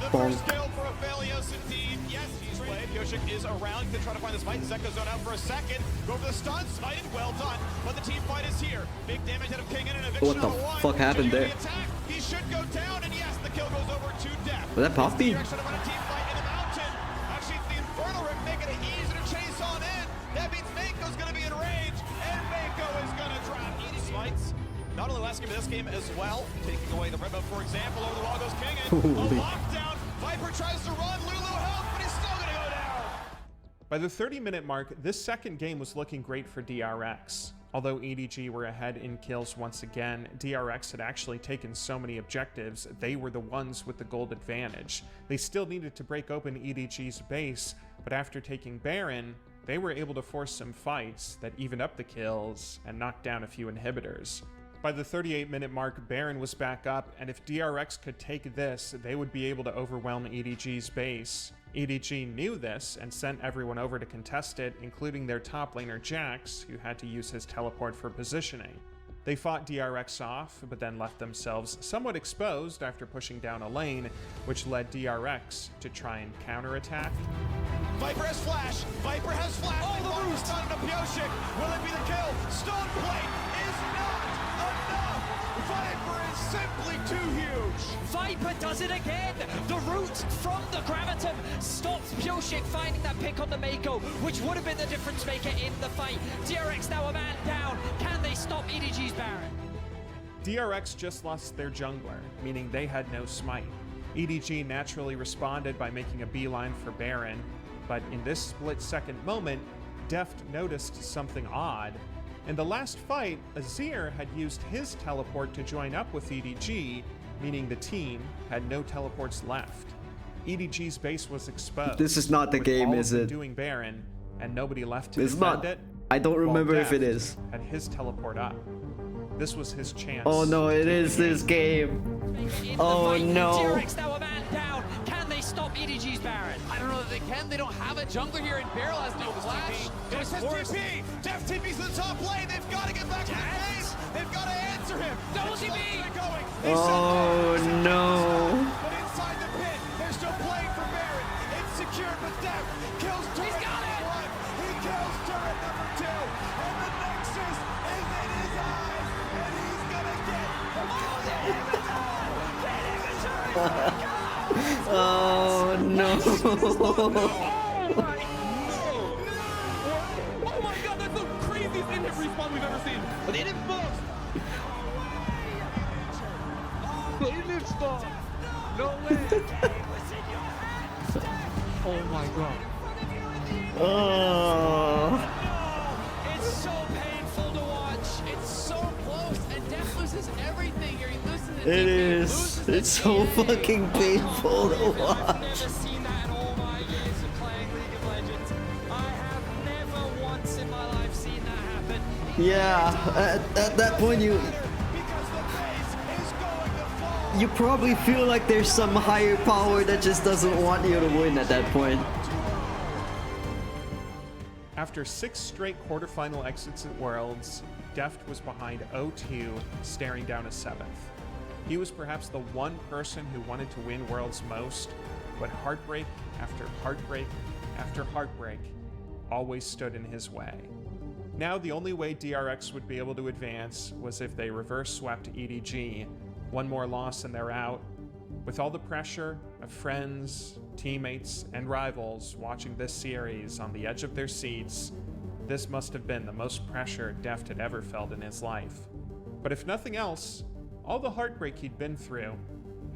The Bonk. first kill for Aphelios indeed. Yes, he's way. Pioshik is around. He's going to try to find this fight. Zeko zone out for a second. Go for the stun. Smited. Well done. But the team fight is here. Big damage out of King and an eviction. What the fuck happened there? He should go down, and yes, the kill goes over to Deft. Was that Puffy? Direction of a team fight in the mountain. Actually, it's the Infernal Rip making it easy to chase on in. That means Mako's going to be in range, and Mako is going to drop. Eating smites. Not only last game, but this game as well. Taking away the red buff, for example, over the wall goes King. And a lockdown. Viper tries to run. Lulu help, but he's still going to go down. By the 30-minute mark, this second game was looking great for DRX. Although EDG were ahead in kills once again, DRX had actually taken so many objectives, they were the ones with the gold advantage. They still needed to break open EDG's base, but after taking Baron, they were able to force some fights that evened up the kills and knocked down a few inhibitors. By the 38-minute mark, Baron was back up, and if DRX could take this, they would be able to overwhelm EDG's base. EDG knew this and sent everyone over to contest it, including their top laner Jax, who had to use his teleport for positioning. They fought DRX off, but then left themselves somewhat exposed after pushing down a lane, which led DRX to try and counterattack. Viper has flash. Viper has flash. Oh, the roost on to Pioshik. Will it be the kill? Stone Plate is not enough. Viper is simply too huge. Viper does it again. The root from the Gravitum stops Pioshik finding that pick on the Mako, which would have been the difference maker in the fight. DRX now a man down. Can they stop EDG's Baron? DRX just lost their jungler, meaning they had no smite. EDG naturally responded by making a beeline for Baron, but in this split-second moment, Deft noticed something odd. In the last fight, Azir had used his teleport to join up with EDG, meaning the team had no teleports left. EDG's base was exposed. This is not the with game, all is of them it? doing Baron, and nobody left to It's defend not. it. I don't remember while if it Deft is. had his teleport up. This was his chance. Oh no, it is this game. Oh no. DRX now a man down. Can they stop EDG's Baron? I don't know that they can. They don't have a jungler here, and Barrel has no flash. Deft has TP. Deft TP's to the top lane. They've got to get back to the base. They've got to answer him. Double TP. Oh no. But inside the pit, they're still playing for Baron. It's secured with Deft. Kills turret number 1. He kills turret number 2. And the Nexus is in his eyes. And he's gonna get Oh no. Oh my god, that's the craziest in-hit respawn we've ever seen. But it involves. No way. Oh my god. Oh. It's so painful to watch. It's so close, and Deft loses everything here. He loses the It TP, is. loses the It's so DNA. fucking painful to watch. I've never seen that in all my years of playing League of Legends. I have never once in my life seen that happen. Yeah, at that point you probably feel like there's some higher power that just doesn't want you to win at that point. After 6 straight quarterfinal exits at Worlds, Deft was behind 0-2, staring down a 7th. He was perhaps the one person who wanted to win Worlds most, but heartbreak after heartbreak after heartbreak always stood in his way. Now the only way DRX would be able to advance was if they reverse swept EDG. One more loss and they're out. With all the pressure of friends, teammates, and rivals watching this series on the edge of their seats, this must have been the most pressure Deft had ever felt in his life. But if nothing else, all the heartbreak he'd been through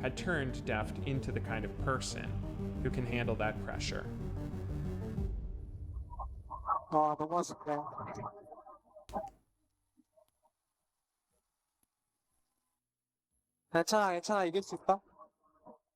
had turned Deft into the kind of person who can handle that pressure. 아, 너무 아쉽다. 괜찮아, 이길 수 있다.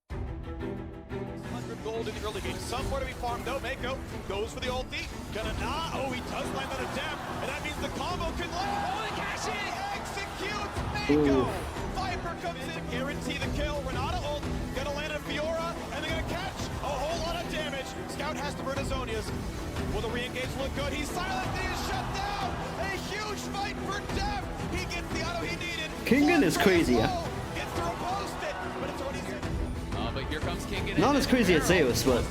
100 gold in the early game. Somewhere to be farmed though. Mako goes for the ulti. Gonna nah. Oh, he does land on a Deft. And that means the combo can land. Oh, the cash in. Executes Mako. Viper comes in. Guarantee the kill. Renata ult. Gonna land a Fiora. And they're gonna catch a whole lot of damage. Scout Scout has to burn his Zonias. Will the re-engage look good? He's silent, he is shut down! A huge fight for Deft! He gets the auto he needed. Kingen is crazy, yeah. Gets to post it, but it's already set. But here comes Kingen. Not as crazy as Zeus, but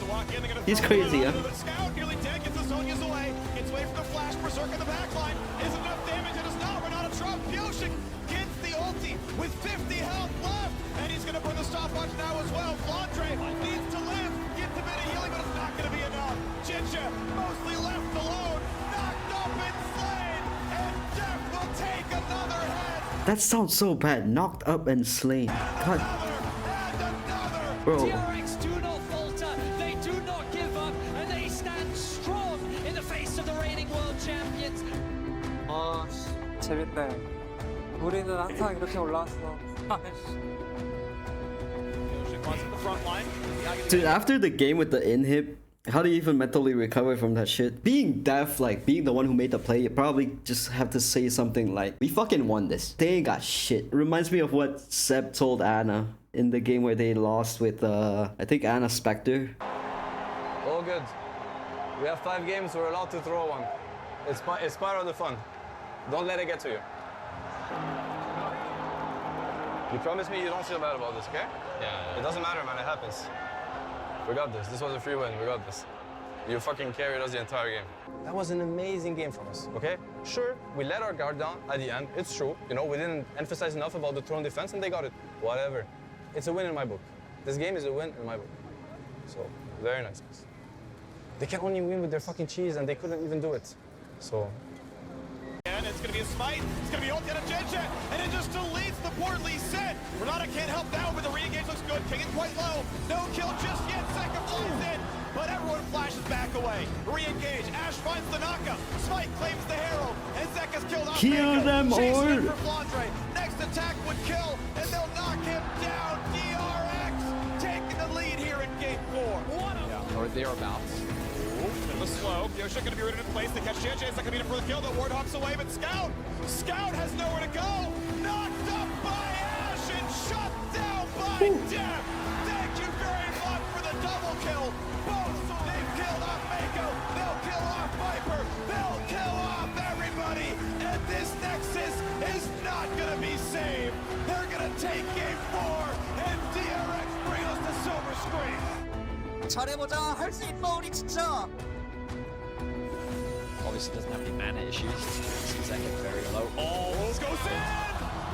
he's crazy, yeah. Scout nearly dead, gets the Zonias away, gets away from the flash, berserk in the backline. Isn't enough damage, it does not run out of Trump. Pyosik gets the ulti with 50 health left, and he's gonna burn the stopwatch now as well. Flandre needs to live, gets a bit of healing, but it's not gonna be enough. Chicha mostly left alone, knocked up and slain, and Deft will take another head. That sounds so bad. Knocked up and slain. God. Bro. DRX do not falter, they do not give up, and they stand strong in the face of the reigning world champions. 재밌네. 우리는 항상 이렇게 올라왔어. Dude, after the game with the inhib, how do you even mentally recover from that shit? Being Deft, like, being the one who made the play, you probably just have to say something like, we fucking won this. They ain't got shit. It reminds me of what Seb told Anna in the game where they lost with, I think Anna Spectre. All good. We have 5 games, we're allowed to throw one. It's part of the fun. Don't let it get to you. You promise me you don't feel bad about this, okay? Yeah. It doesn't matter, man, it happens. We got this. This was a free win. We got this. You fucking carried us the entire game. That was an amazing game from us, okay? Sure, we let our guard down at the end. It's true. You know, we didn't emphasize enough about the throne defense and they got it. Whatever. It's a win in my book. This game is a win in my book. So, very nice. They can only win with their fucking cheese and they couldn't even do it. So... And it's going to be a smite. It's going to be ulti on Jinja, and it just deletes the poor Lee Sin. Renata can't help that, but the re-engage looks good. Kingen quite low. No kill just yet. Second flies in, but everyone flashes back away. Re-engage. Ash finds the knockup. Smite claims the Herald, and Zeka's killed off. Kill them all. For Flandre. Next attack would kill, and they'll knock him down. DRX taking the lead here in Game 4. Or thereabouts. The slow. Pyosik going to be rooted in place to catch JJ. It's not going to be enough for the kill. The Warthog's away, but Scout has nowhere to go. Knocked up by Ash and shut down by Deft. Thank you very much for the double kill. Both they've killed off Mako. They'll kill off Viper. They'll kill off everybody. And this Nexus is not going to be saved. They're going to take Game 4, and DRX bring us the silver screen. 잘해보자, 할 수 있어 우리 진짜. Obviously doesn't have any mana issues. Seems like it's very low. Oh, goes in!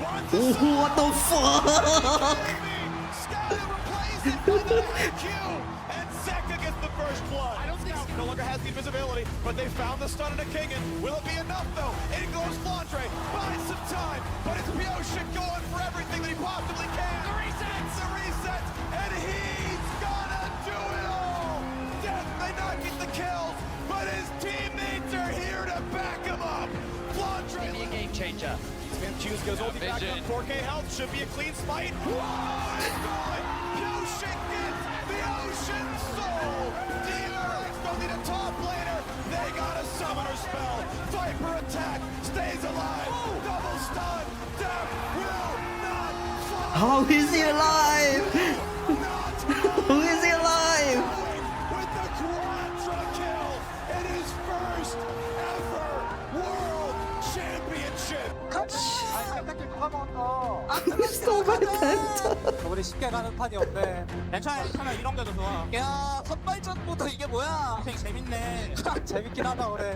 What the fuck? Scout replaces it by the IQ, and Zeka gets the first blood. I don't think Scout no longer has the invisibility, but they found the stun in a Kingen. Will it be enough though? In goes Flandre, buys some time, but it's Pyosik going for everything that he possibly can. The reset, and he's gonna do it all. Deft may not get the kills, but his teammates are here to back him up. Flandre, Maybe a game changer. Choose goes ulti back up, 4K health, should be a clean smite. Whoa, it's good! Pyosik gets the Ocean Soul! DRX don't need a top laner, they got a summoner spell. Viper attack, stays alive, double stun, Deft will not fall! How is he alive? How is he alive? With the Quadra kill in his first ever World Championship! 우리 쉽게 가는 판이 없네. 괜찮아 이런 게도 좋아. 야 선발전부터 이게 뭐야? 되게 재밌네. 재밌긴 하다 올해.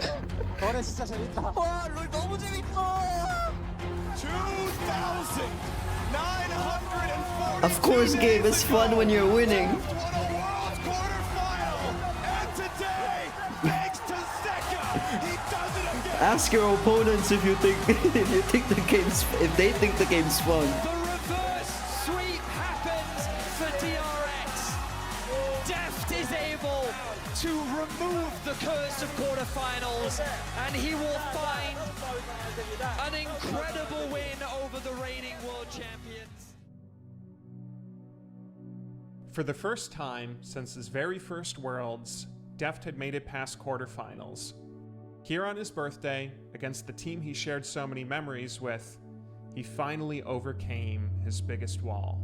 올해 진짜 재밌다. 와 롤 너무 재밌어. 2,940. Of course, game is fun when you're winning. Ask your opponents if they think the game's fun. The reverse sweep happens for DRX. Deft is able to remove the curse of quarterfinals, and he will find an incredible win over the reigning world champions. For the first time since his very first Worlds, Deft had made it past quarterfinals. Here on his birthday, against the team he shared so many memories with, he finally overcame his biggest wall.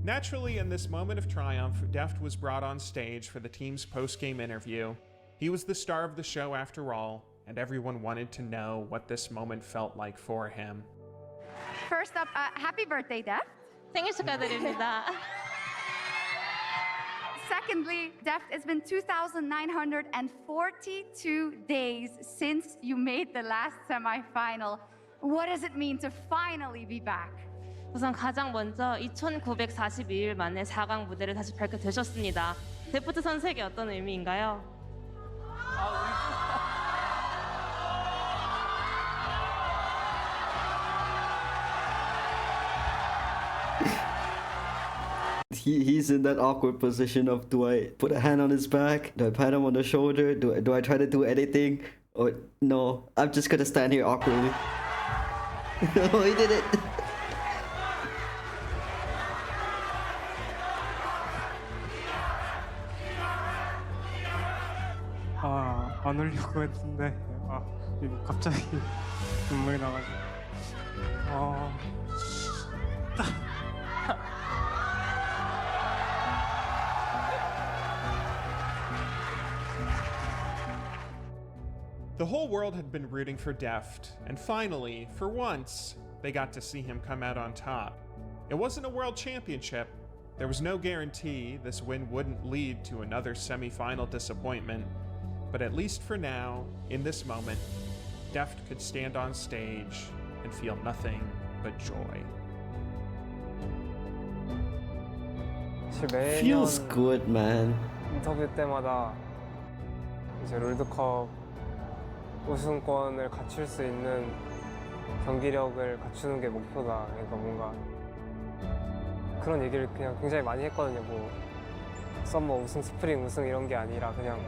Naturally, in this moment of triumph, Deft was brought on stage for the team's post-game interview. He was the star of the show after all, and everyone wanted to know what this moment felt like for him. First up, happy birthday, Deft. 생일 축하드립니다. Secondly, Deft, it's been 2,942 days since you made the last semifinal. What does it mean to finally be back? 우선 가장 먼저 2,942일 만에 4강 무대를 다시 밟게 되셨습니다. 데프트 선수에게 어떤 의미인가요? He's in that awkward position of, do I put a hand on his back? Do I pat him on the shoulder? Do I try to do anything? Or no, I'm just gonna stand here awkwardly. Oh, he did it! 안 울려고 했는데 갑자기 눈물이 나가지고 The whole world had been rooting for Deft, and finally, for once, they got to see him come out on top. It wasn't a world championship. There was no guarantee this win wouldn't lead to another semi-final disappointment, but at least for now, in this moment, Deft could stand on stage and feel nothing but joy. Feels good, man. 인터뷰 때마다 이제 롤드컵 우승권을 갖출 수 있는 경기력을 갖추는 게 목표다. 그러니까 뭔가 그런 얘기를 그냥 굉장히 많이 했거든요. 뭐 썸머 우승, 스프링 우승 이런 게 아니라 그냥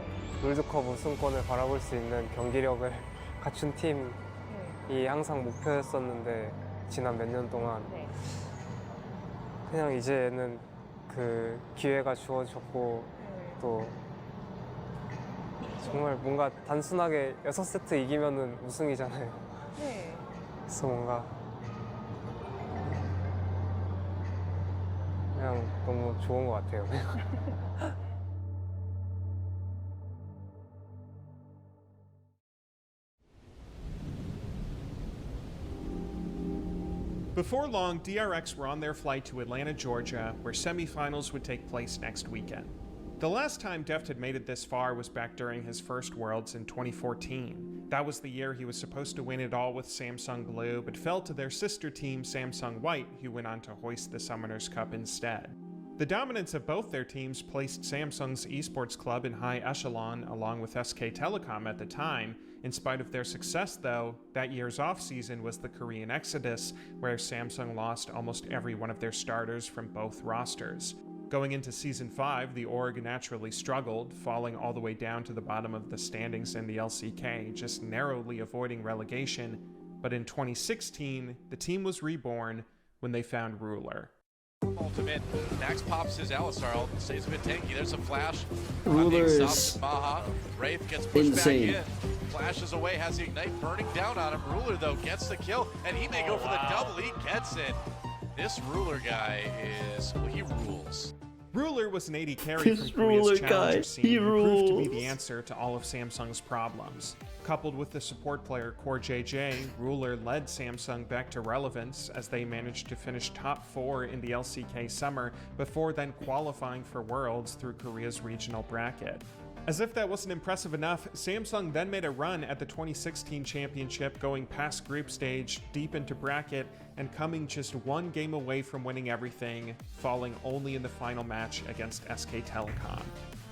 롤드컵 우승권을 바라볼 수 있는 경기력을 갖춘 팀이 항상 목표였었는데 지난 몇 년 동안 그냥 이제는 그 기회가 주어졌고 또 정말 뭔가 단순하게 6세트 이기면은 우승이잖아요. 그래서 뭔가 그냥 너무 좋은 것 같아요. Before long, DRX were on their flight to Atlanta, Georgia, where semifinals would take place next weekend. The last time Deft had made it this far was back during his first Worlds in 2014. That was the year he was supposed to win it all with Samsung Blue, but fell to their sister team Samsung White, who went on to hoist the Summoners Cup instead. The dominance of both their teams placed Samsung's esports club in high echelon along with SK Telecom at the time. In spite of their success though, that year's off-season was the Korean Exodus, where Samsung lost almost every one of their starters from both rosters. Going into Season 5, the org naturally struggled, falling all the way down to the bottom of the standings in the LCK, just narrowly avoiding relegation. But in 2016, the team was reborn when they found Ruler. Ultimate. Max pops his Alistar, stays a bit tanky. There's a flash. Ruler is Baja. Wraith gets pushed insane. back in. Flashes away, has the Ignite burning down on him. Ruler, though, gets the kill, and he may go for the double. He gets it. This Ruler guy is, well, he rules. Ruler was an AD carry from Korea's challenger scene and proved to be the answer to all of Samsung's problems. Coupled with the support player Core JJ, Ruler led Samsung back to relevance as they managed to finish top 4 in the LCK summer before then qualifying for Worlds through Korea's regional bracket. As if that wasn't impressive enough, Samsung then made a run at the 2016 championship, going past group stage, deep into bracket, and coming just one game away from winning everything, falling only in the final match against SK Telecom.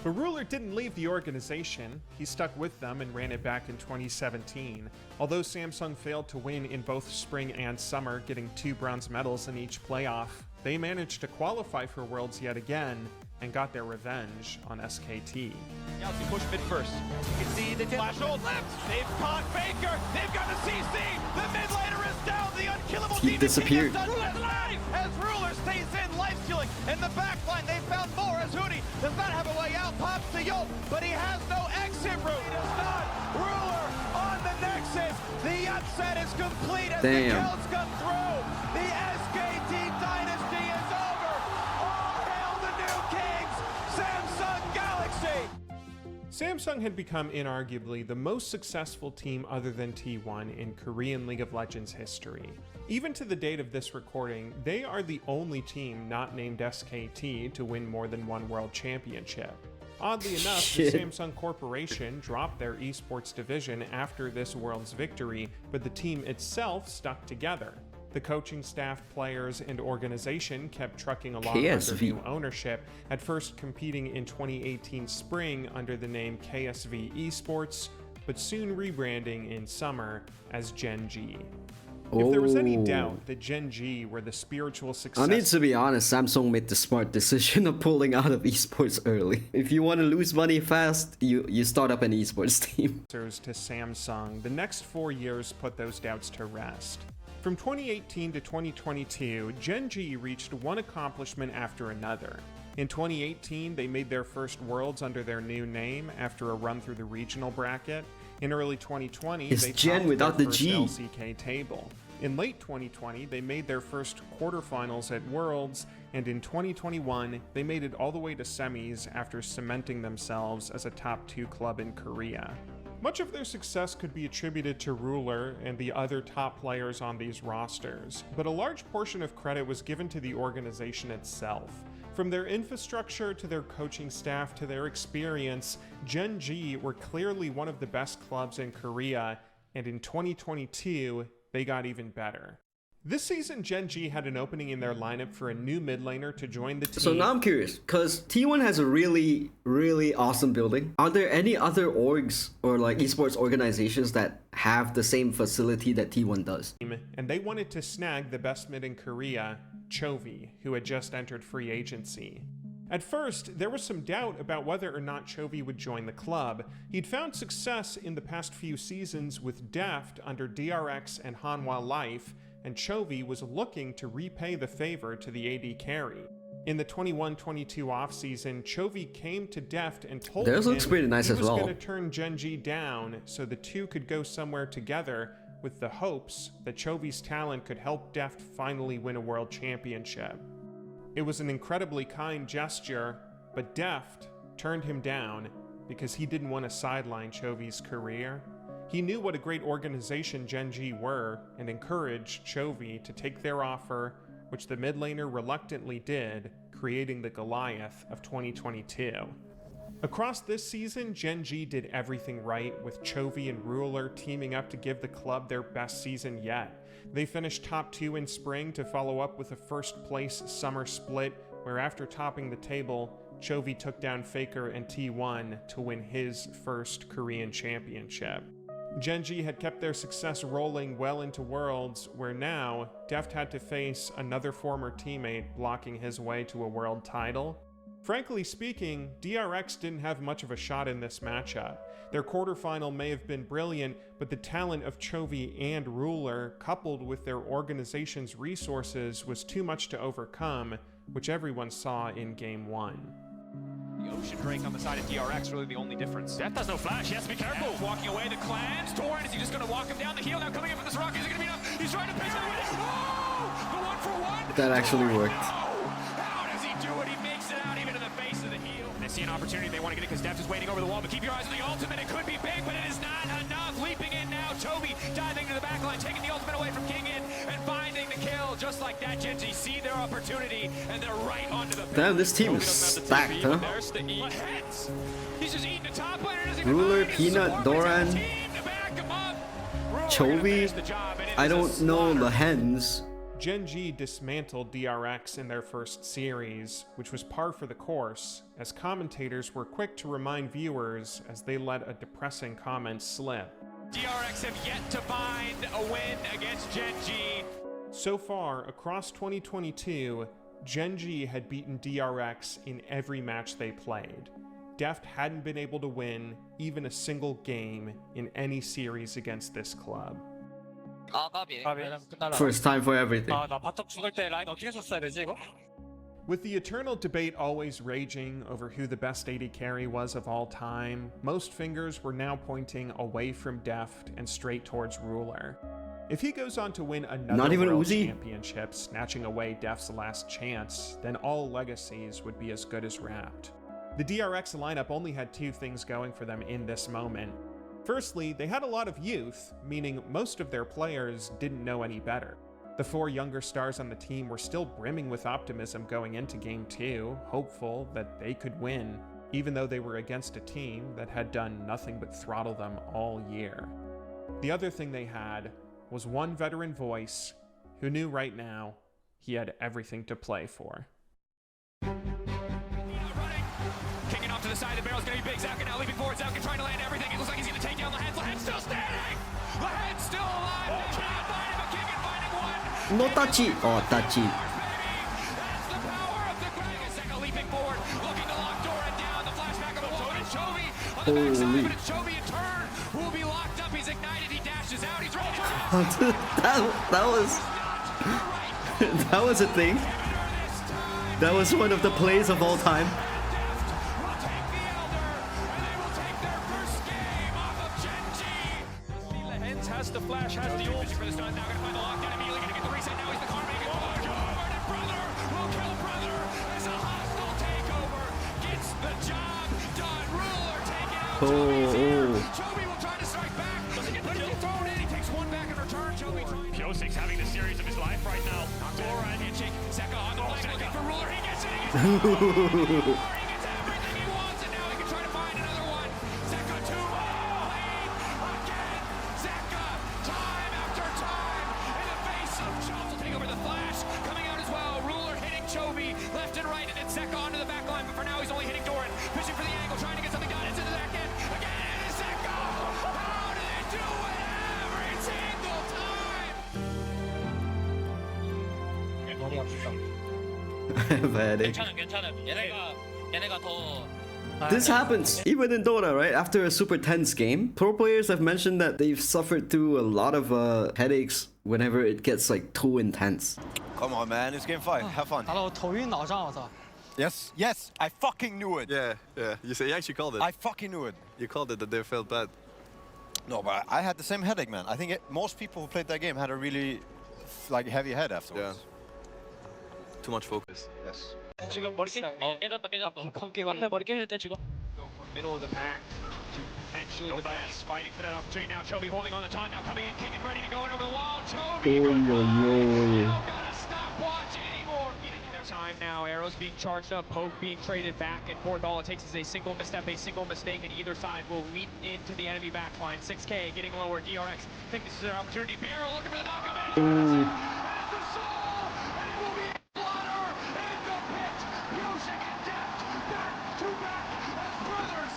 But Ruler didn't leave the organization. He stuck with them and ran it back in 2017. Although Samsung failed to win in both spring and summer, getting 2 bronze medals in each playoff, they managed to qualify for Worlds yet again and got their revenge on SKT. Galaxy push mid first. You can see the flash hold left. They've caught Faker. They've got the CC. The mid laner is down. The unkillable He disappeared. Alive as Ruler stays in, life stealing. In the back line, they found more as Hootie does not have a way out. Pops to Yolt, but he has no exit route. He does not. Ruler on the Nexus. The upset is complete as the kills come through. The SKT dynasty is over. Samsung had become inarguably the most successful team other than T1 in Korean League of Legends history. Even to the date of this recording, they are the only team not named SKT to win more than one world championship. Oddly enough, the Samsung Corporation dropped their esports division after this world's victory, but the team itself stuck together. The coaching staff, players, and organization kept trucking along under new ownership, at first competing in 2018 spring under the name KSV Esports, but soon rebranding in summer as Gen G. If there was any doubt that Gen G were the spiritual success... I mean, to be honest, Samsung made the smart decision of pulling out of esports early. If you want to lose money fast, you start up an esports team. ...to Samsung, the next 4 years put those doubts to rest. From 2018 to 2022, Gen G reached one accomplishment after another. In 2018, they made their first Worlds under their new name after a run through the regional bracket. In early 2020, they topped without their the first G. LCK table. In late 2020, they made their first quarterfinals at Worlds, and in 2021, they made it all the way to semis after cementing themselves as a top 2 club in Korea. Much of their success could be attributed to Ruler and the other top players on these rosters, but a large portion of credit was given to the organization itself. From their infrastructure to their coaching staff to their experience, Gen G were clearly one of the best clubs in Korea, and in 2022, they got even better. This season, Gen G had an opening in their lineup for a new mid laner to join the team. So now I'm curious, because T1 has a really, really awesome building. Are there any other orgs or like esports organizations that have the same facility that T1 does? And they wanted to snag the best mid in Korea, Chovy, who had just entered free agency. At first, there was some doubt about whether or not Chovy would join the club. He'd found success in the past few seasons with Deft under DRX and Hanwha Life, and Chovy was looking to repay the favor to the AD carry. In the 21-22 offseason, Chovy came to Deft and told him looks pretty nice he as was well. going to turn Gen G down so the two could go somewhere together, with the hopes that Chovy's talent could help Deft finally win a world championship. It was an incredibly kind gesture, but Deft turned him down because he didn't want to sideline Chovy's career. He knew what a great organization Gen G were and encouraged Chovy to take their offer, which the mid laner reluctantly did, creating the Goliath of 2022. Across this season, Gen G did everything right, with Chovy and Ruler teaming up to give the club their best season yet. They finished top 2 in spring to follow up with a first place summer split, where after topping the table, Chovy took down Faker and T1 to win his first Korean championship. Gen G had kept their success rolling well into Worlds, where now Deft had to face another former teammate blocking his way to a world title. Frankly speaking, DRX didn't have much of a shot in this matchup. Their quarterfinal may have been brilliant, but the talent of Chovy and Ruler, coupled with their organization's resources, was too much to overcome, which everyone saw in Game 1. The Ocean Drake on the side of DRX, really the only difference. Deft has no flash, he has to be careful. Deft walking away, the clans. Torrent, is he just going to walk him down the heel? Now coming in for this rock, is it going to be enough? He's trying to pitch the win. Oh! The 1-for-1. That actually worked. How does he do it? He makes it out even in the face of the heel. They see an opportunity, they want to get it because Deft is waiting over the wall, but keep your eyes on the ultimate. It could be big, but it is not enough. Leaping in now, Chovy diving to the back line, taking the ultimate away from King In and finding the kill. Just like that, Gen G see their opportunity and they're right onto the Damn, this team is stacked, huh? There's the heads. He's just eating the top laner. Ruler, Peanut, Doran, Chovy. I don't know the hens. Gen G dismantled DRX in their first series, which was par for the course, as commentators were quick to remind viewers as they let a depressing comment slip. DRX have yet to find a win against Gen G. So far, across 2022, Gen G had beaten DRX in every match they played. Deft hadn't been able to win even a single game in any series against this club. First time for everything. With the eternal debate always raging over who the best AD carry was of all time, most fingers were now pointing away from Deft and straight towards Ruler. If he goes on to win another World Championship, snatching away Deft's last chance, then all legacies would be as good as wrapped. The DRX lineup only had two things going for them in this moment. Firstly, they had a lot of youth, meaning most of their players didn't know any better. The four younger stars on the team were still brimming with optimism going into Game 2, hopeful that they could win, even though they were against a team that had done nothing but throttle them all year. The other thing they had was one veteran voice who knew right now he had everything to play for. Kicking off to the side, the barrel's gonna be big. Zaka now leaping forward. Zaka trying to land everything. It looks like he's gonna take down the head. Lahan's still standing! Lahan's still alive! They can't find him, but King finding one! No touchy. Oh, touchy. That's the power of the Dragon. Zaka leaping forward, looking to lock Doran down. The flashback of the wall. It's Chovy on the backside, but it's Chovy in turn who will be locked up. He's ignited. He dashes out. He's ready to that was that was a thing. That was one of the plays of all time. has the flash, has the ult. For the stun, now gonna find the lockdown, immediately gonna get the reset. Now he's the car maker. Oh my God! And brother will kill brother as a hostile takeover gets the job done. Ruler taking out Chovy. Chovy will try to strike back. Doesn't get the kill thrown in. He takes one back in return. Chovy Piosik's having the series of his life right now. Dora and handshake. Zeka on the flank looking for Ruler. He gets it. He gets it. He gets everything he wants, and now he can try to find another one. Zeka 2 lead again. Zeka time after time in the face of Schultz will take over the flash. Coming out as well. Ruler hitting Chovy left and right, and it's Zeka onto the back line, but for now he's only hitting Doran. Fishing for the angle, trying to get something done. It's into the back end. Again, it is Zeka. How do they do it every single time? I have a headache. This happens even in Dota, right? After a super tense game, pro players have mentioned that they've suffered through a lot of headaches whenever it gets like too intense. Come on, man, it's game 5. Have fun. Yes, I fucking knew it. Yeah. You actually called it. I fucking knew it. You called it that they felt bad. No, but I had the same headache, man. I think most people who played that game had a really like heavy head afterwards. Yeah. Too much focus. Yes. 지금 머리 middle of the pack to potentially advance, fighting for that opportunity now. Chovy holding on the taunt now, coming in, kicking, ready to go in over the wall. Chovy, not got a stopwatch anymore. Time now, arrows being charged up, poke being traded back and forth. All it takes is a single misstep, a single mistake, and either side will leap into the enemy backline. 6K getting lower. DRX think this is their opportunity. Barrel looking for the knockup. And the soul, and it will be Slaughter in the pit. Piozik and Deft back to back as brothers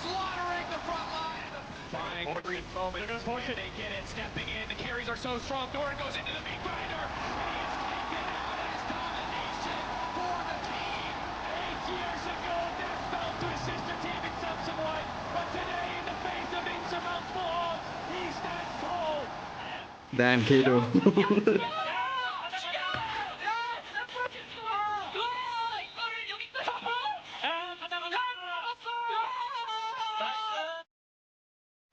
slaughtering the front line. Flying green moment. They get it, stepping in. The carries are so strong. Doran goes into the meat grinder. And he is taken out. It is domination for the team. 8 years ago, Deft fell to his sister team in somewhat. But today, in the face of insurmountable odds, he stands tall. Damn, Kato.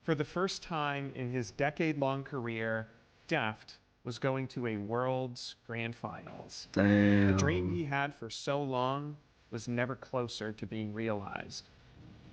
For the first time in his decade-long career, Deft was going to a Worlds Grand Finals. Damn. The dream he had for so long was never closer to being realized.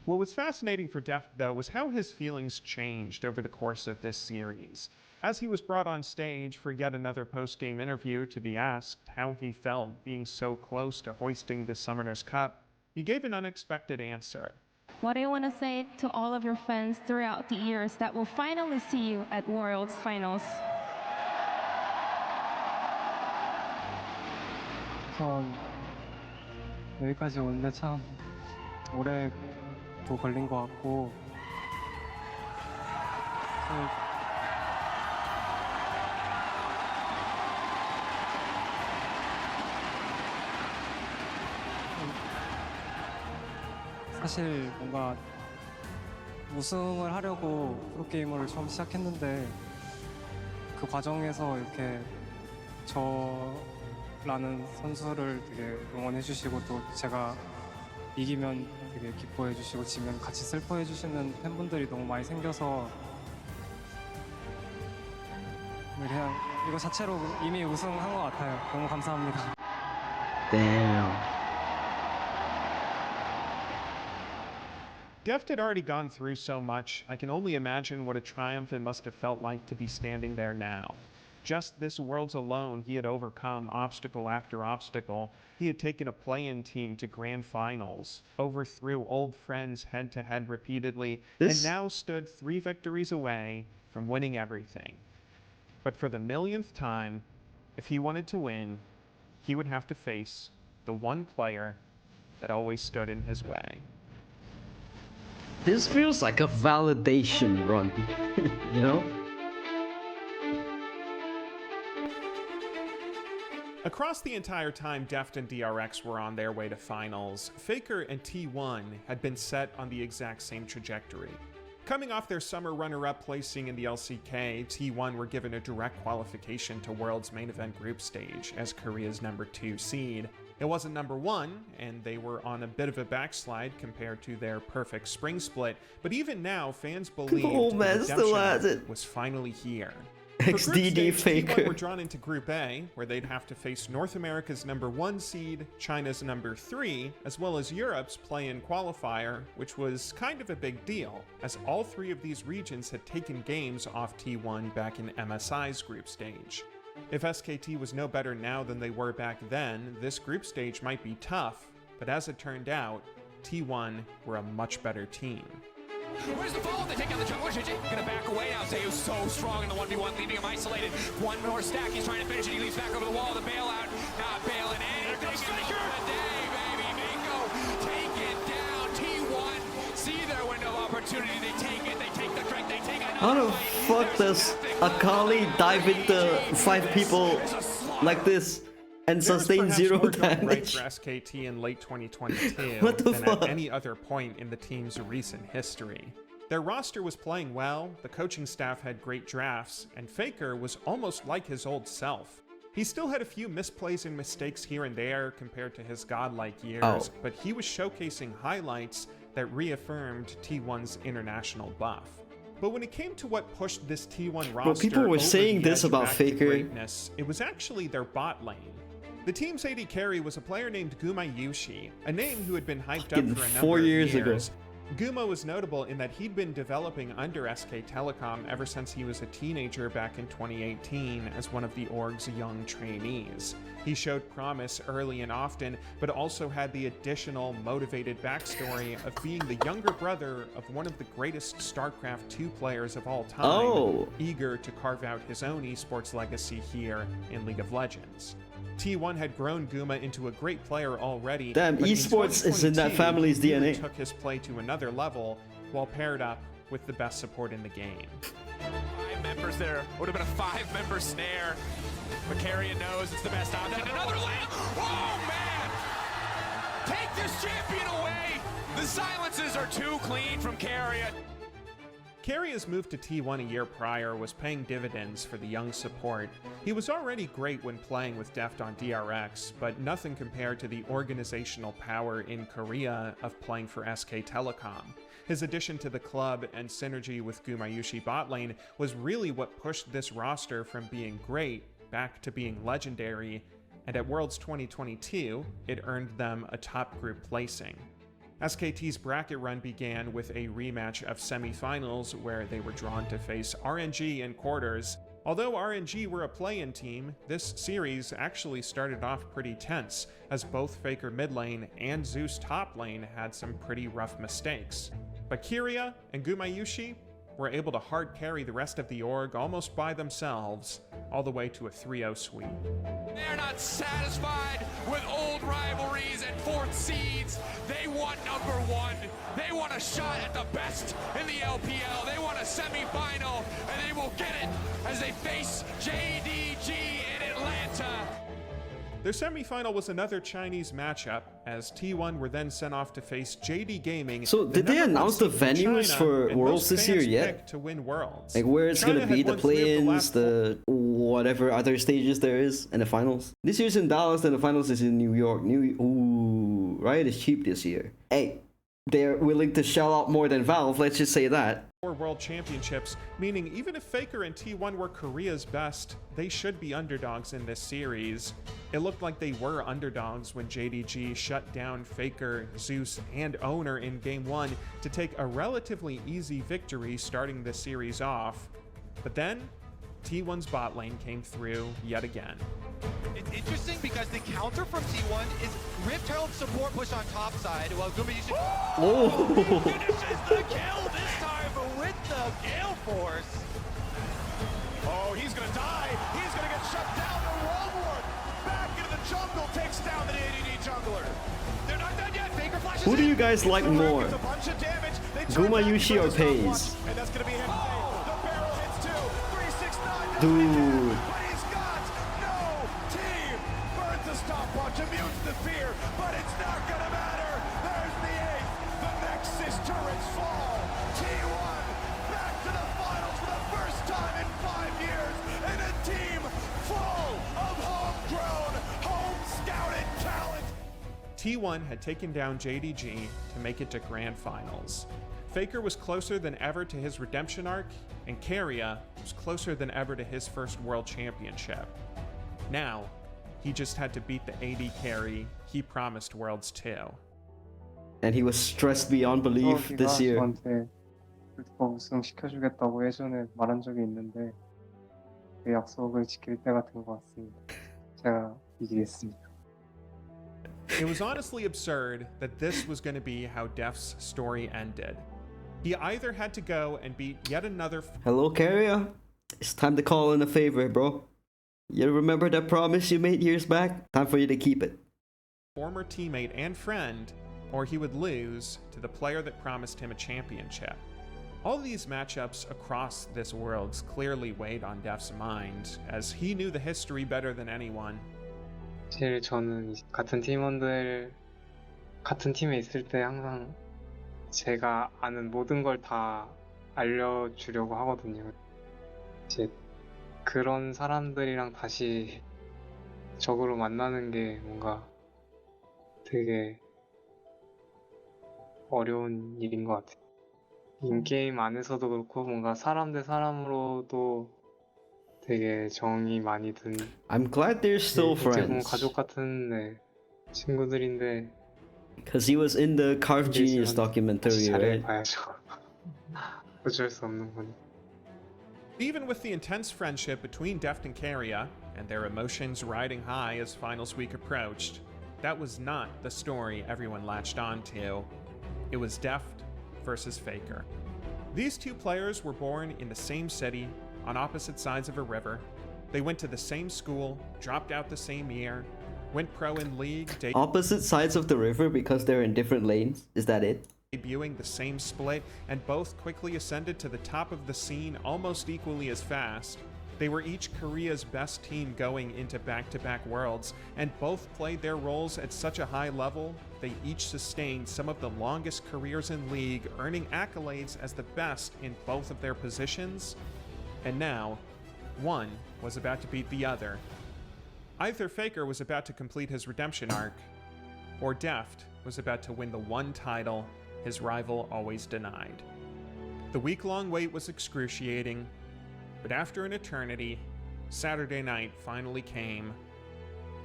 What was fascinating for Deft, though, was how his feelings changed over the course of this series. As he was brought on stage for yet another post-game interview to be asked how he felt being so close to hoisting the Summoners Cup, he gave an unexpected answer. What do you want to say to all of your fans throughout the years that will finally see you at Worlds Finals? 여기까지 오는데 참 오래 또 걸린 것 같고 사실 뭔가 우승을 하려고 프로게이머를 처음 시작했는데 그 과정에서 이렇게 저라는 선수를 되게 응원해 주시고 또 제가 이기면 되게 기뻐해 주시고 지면 같이 슬퍼해 주시는 팬분들이 너무 많이 생겨서 그냥 이거 자체로 이미 우승한 것 같아요. 너무 감사합니다. Damn. Deft had already gone through so much, I can only imagine what a triumph it must have felt like to be standing there now. Just this Worlds alone, he had overcome obstacle after obstacle. He had taken a play-in team to grand finals, overthrew old friends head-to-head repeatedly, and now stood 3 victories away from winning everything. But for the millionth time, if he wanted to win, he would have to face the one player that always stood in his way. This feels like a validation run, you know? Across the entire time Deft and DRX were on their way to finals, Faker and T1 had been set on the exact same trajectory. Coming off their summer runner-up placing in the LCK, T1 were given a direct qualification to World's main event group stage as Korea's number 2 seed. It wasn't number 1, and they were on a bit of a backslide compared to their perfect spring split, but even now, fans believed redemption was finally here. XDD Faker. T1 were drawn into Group A, where they'd have to face North America's number 1 seed, China's number 3, as well as Europe's play-in qualifier, which was kind of a big deal, as all 3 of these regions had taken games off T1 back in MSI's group stage. If SKT was no better now than they were back then, this group stage might be tough, but as it turned out, T1 were a much better team. Where's the follow-up? They take out the jungle. Gigi gonna back away now. Zayu's so strong in the 1v1, leaving him isolated. One more stack. He's trying to finish it. He leaps back over the wall. The bailout. Not bailing in. Here goes Faker. The day, baby. Mako taken down. T1 see their window of opportunity. They take it. They take the trick. They take it. How the fuck does Akali dive into 5 people like this and sustain 0 damage? Right for SKT in late 2022 What the than fuck? at any other point in the team's recent history. Their roster was playing well, the coaching staff had great drafts, and Faker was almost like his old self. He still had a few misplays and mistakes here and there compared to his godlike years, but he was showcasing highlights that reaffirmed T1's international buff. But when it came to what pushed this T1 roster people were over saying the this edge about back to Faker. greatness, it was actually their bot lane. The team's AD carry was a player named Guma Yushi, a name who had been hyped up for a number 4 of years ago. Guma was notable in that he'd been developing under SK Telecom ever since he was a teenager back in 2018 as one of the org's young trainees. He showed promise early and often, but also had the additional motivated backstory of being the younger brother of one of the greatest StarCraft 2 players of all time, eager to carve out his own esports legacy here in League of Legends. T1 had grown Guma into a great player already. Damn, esports is in that family's he DNA. took his play to another level while paired up with the best support in the game. 5 members there. Would have been a 5-member snare. Macarian knows it's the best option. Another lamp. Oh, man! Take this champion away! The silences are too clean from Carrion. Carrier's move to T1 a year prior was paying dividends for the young support. He was already great when playing with Deft on DRX, but nothing compared to the organizational power in Korea of playing for SK Telecom. His addition to the club and synergy with Gumayushi bot lane was really what pushed this roster from being great back to being legendary, and at Worlds 2022, it earned them a top group placing. SKT's bracket run began with a rematch of semifinals where they were drawn to face RNG in quarters. Although RNG were a play-in team, this series actually started off pretty tense, as both Faker mid lane and Zeus top lane had some pretty rough mistakes. But Kiria and Gumayushi were able to hard carry the rest of the org almost by themselves, all the way to a 3-0 sweep. They're not satisfied with old rivalries and 4th seeds. They want number 1. They want a shot at the best in the LPL. They want a semifinal, and they will get it as they face JDG in Atlanta. Their semifinal was another Chinese matchup, as T1 were then sent off to face JD Gaming. So did they announce the venues for Worlds this year yet? To win Worlds. Like where it's China gonna be, had the won 3 of the play-ins, last the whatever other stages there is, and the finals. This year's in Dallas, and the finals is in New York. Riot is cheap this year. Hey, they're willing to shell out more than Valve, let's just say that. World Championships, meaning even if Faker and T1 were Korea's best, they should be underdogs in this series. It looked like they were underdogs when JDG shut down Faker, Zeus, and Owner in Game 1 to take a relatively easy victory starting the series off. But then, T1's bot lane came through yet again. It's interesting because the counter from T1 is Rift Herald support push on top side while Guma using... Oh! He finishes the kill this time, but with the Gale Force. Oh, he's gonna die. He's gonna get shut down. The Wallward back into the jungle takes down the ADD jungler. They're not done yet. Faker flashes. Who do you guys like more? A bunch of damage. Guma, Yushi, or Pays? And that's gonna be him. The barrel hits two. 369. Dude. Stop watch, immune to the fear, but it's not gonna matter. There's the eighth. The Nexus turrets fall. T1 back to the finals for the first time in 5 years in a team full of homegrown, home-scouted talent. T1 had taken down JDG to make it to Grand Finals. Faker was closer than ever to his redemption arc, and Keria was closer than ever to his first World Championship. Now, he just had to beat the AD carry he promised Worlds 2. And he was stressed beyond belief this year. 저한테 우승 시켜주겠다고 예전에 말한 적이 있는데 그 약속을 지킬 때가 된 것 같습니다. 제가 이기겠습니다. It was honestly absurd that this was going to be how Deft's story ended. He either had to go and beat yet another... Hello, Keria. It's time to call in a favor, bro. You remember that promise you made years back? Time for you to keep it. Former teammate and friend, or he would lose to the player that promised him a championship. All these matchups across this Worlds clearly weighed on Deft's mind, as he knew the history better than anyone. 사실 저는 같은 팀원들 같은 팀에 있을 때 항상 제가 아는 모든 걸 다 알려주려고 하거든요. 이제 그런 사람들이랑 다시 적으로 만나는 게 뭔가 되게 어려운 일인 것 같아요. 인게임 안에서도 그렇고 뭔가 사람 대 사람으로도 되게 정이 많이 든. I'm glad they're still 어떻게 보면 friends. 가족 같은 네, 친구들인데. Because he was in the Carve Genius documentary, right? 잘해봐야죠. 어쩔 수 없는 거니. Even with the intense friendship between Deft and Keria, and their emotions riding high as finals week approached, that was not the story everyone latched onto. It was Deft versus Faker. These two players were born in the same city, on opposite sides of a river. They went to the same school, dropped out the same year, went pro in league, Opposite sides of the river because they're in different lanes? Is that it? debuting the same split, and both quickly ascended to the top of the scene almost equally as fast. They were each Korea's best team going into back-to-back Worlds, and both played their roles at such a high level, they each sustained some of the longest careers in League, earning accolades as the best in both of their positions. And now, one was about to beat the other. Either Faker was about to complete his redemption arc, or Deft was about to win the one title his rival always denied. The week-long wait was excruciating, but after an eternity, Saturday night finally came.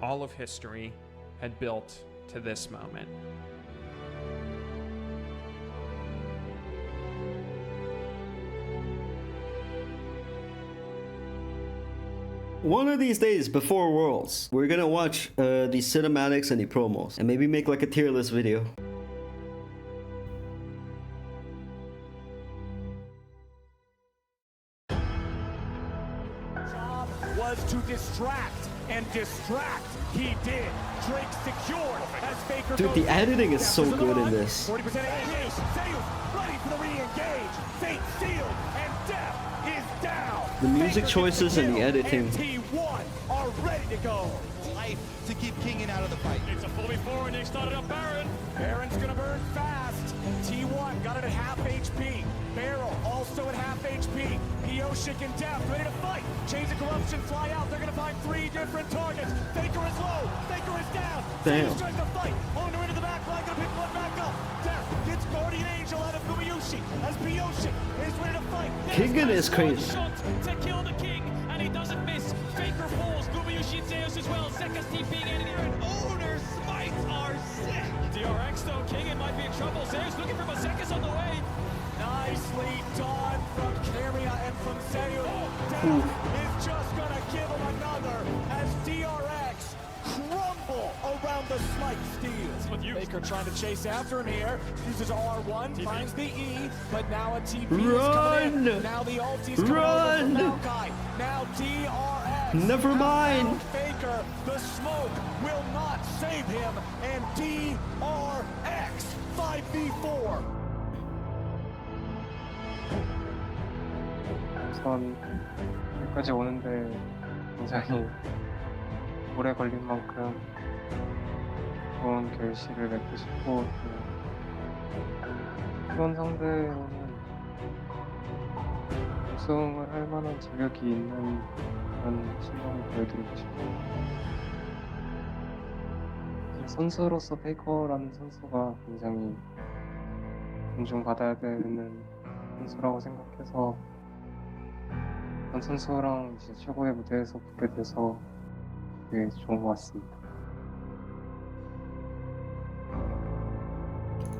All of history had built to this moment. One of these days before Worlds, we're gonna watch the cinematics and the promos, and maybe make like a tier list video. Was to distract, and distract he did. Drake secured as Faker Dude, the editing is so good in this. 40% engaged. Zeus ready for the re-engage. Fate sealed, and Deft is down. The music choices and the editing. And T1 are ready to go. Life to keep Kingin out of the fight. It's a fully forward. They started up Baron. Baron's gonna burn fast. T1 got it at half HP. Barrel also at half HP. Pioshik and Deft ready to fight. Chains of corruption fly out. They're gonna find 3 different targets. Faker is low. Faker is down. Damn. Zeus tries to fight. Owner into the back line. Gonna pick one back up. Deft gets guardian angel out of Gumayushi as Piyoshik is ready to fight. Kingen is crazy. Shot to kill the king, and he doesn't miss. Faker falls. Gumayushi and Zeus as well. Zeka's team being ended here, and Owner's smites are sick. DRX though, Kingen might be in trouble. Zeus looking for Zeka's on the way. Nicely done from Carrier and from Zeus. Deft is just gonna give him another as DRX crumble around the smite steal. Faker trying to chase after him here. Uses R1, finds the E, but now a TP is coming in. Now the ulti's coming over from Maokai. Now DRX. Never mind. Faker, the smoke will not save him, and DRX 5v4. 우선 여기까지 오는데 굉장히 오래 걸린 만큼 좋은 결실을 맺고 싶고 이번 상대로는 우승을 할 만한 재력이 있는 그런 실력을 보여드리고 싶고 선수로서 페이커라는 선수가 굉장히 존중받아야 되는 선수라고 생각해서 그런 선수랑 이제 최고의 무대에서 보게 돼서 되게 좋은 것 같습니다.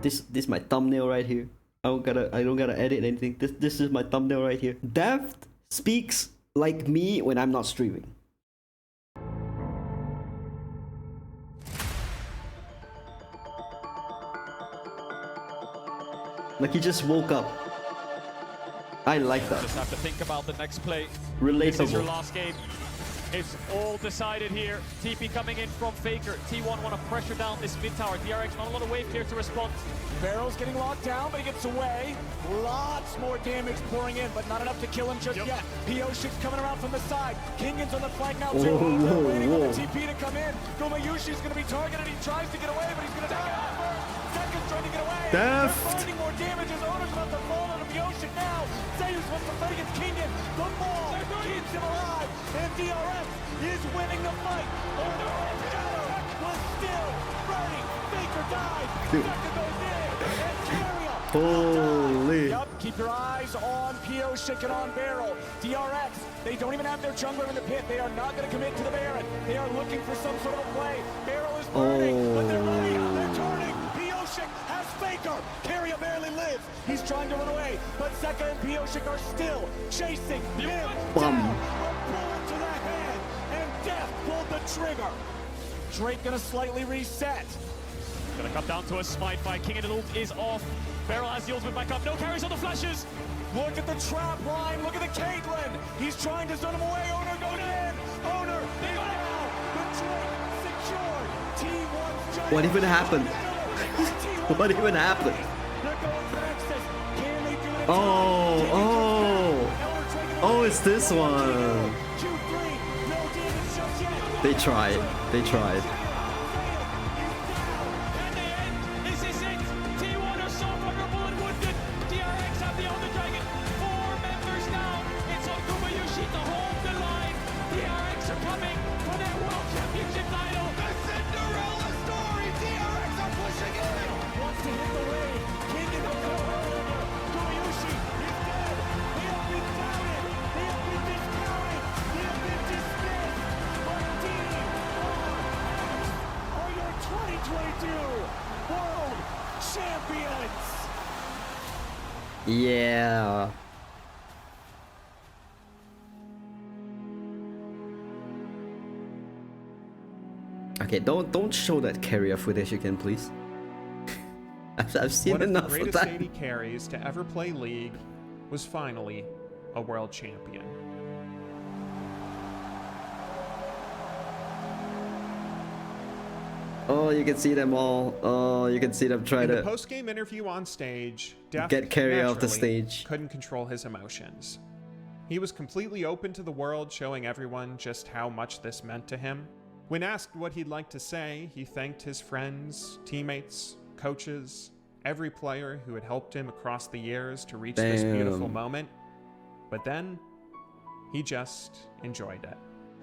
This my thumbnail right here. I don't gotta edit anything. This is my thumbnail right here. Deft speaks like me when I'm not streaming. Like he just woke up. I like that. Just have to think about the next play. Relatable. This is your last game. It's all decided here. TP coming in from Faker. T1 want to pressure down this mid tower. DRX not a lot of wave here to respond. Barrel's getting locked down, but he gets away. Lots more damage pouring in, but not enough to kill him just yet. Piyoshik's coming around from the side. Kingan's on the flank now too. They're waiting for the TP to come in. Gumayushi's going to be targeted. He tries to get away, but he's going to die. Zeka's trying to get away. Deft. They're finding more damage as Owner's about to fall out of Piyoshik now. Zeus wants to fight against Kingan. The ball keeps him alive, and DRX is winning the fight. Owner Shadow was still ready. Faker died. Zeka goes in, and Carrier. Holy. Yep, keep your eyes on Piyoshik and on Barrel. DRX, they don't even have their jungler in the pit. They are not going to commit to the Baron. They are looking for some sort of a play. Barrel is burning, but they're ready. They're turning. Piyoshik has Faker. Carrier barely lives. He's trying to run away, but Zeka and Piyoshik are still chasing him down. A bullet to the head, and Deft pulled the trigger. Drake gonna slightly reset. Gonna come down to a smite fight. King and ult is off. Barrel has the ultimate back up. No carries on the flashes. Look at the trap line. Look at the Caitlyn. He's trying to zone him away. Owner goes in. Owner is now. The Drake secured. T1's giant. What even happened? What even happened? Oh, it's this one. They tried. They tried. This is it. T1 are so vulnerable and wounded. DRX have the Elder Dragon. 4 members down. It's on Gumayushi to hold the line. DRX are coming for their World Championship title. The Cinderella story. DRX are pushing in. Wants to hit the wave. Kingan will go over. Gumayushi is dead. They have been doubted. They have been discounted. They have been dismissed. But DRX are your 2022 World Champions. Yeah. Okay, don't show that carrier footage again, please. I've seen One enough of the of greatest that. AD carries to ever play League was finally a world champion. Oh, you can see them all. Oh, you can see them try In the to post-game interview on stage, Deft get carrier off the naturally stage. couldn't control his emotions. He was completely open to the world, showing everyone just how much this meant to him. When asked what he'd like to say, he thanked his friends, teammates, coaches, every player who had helped him across the years to reach this beautiful moment. But then, he just enjoyed it.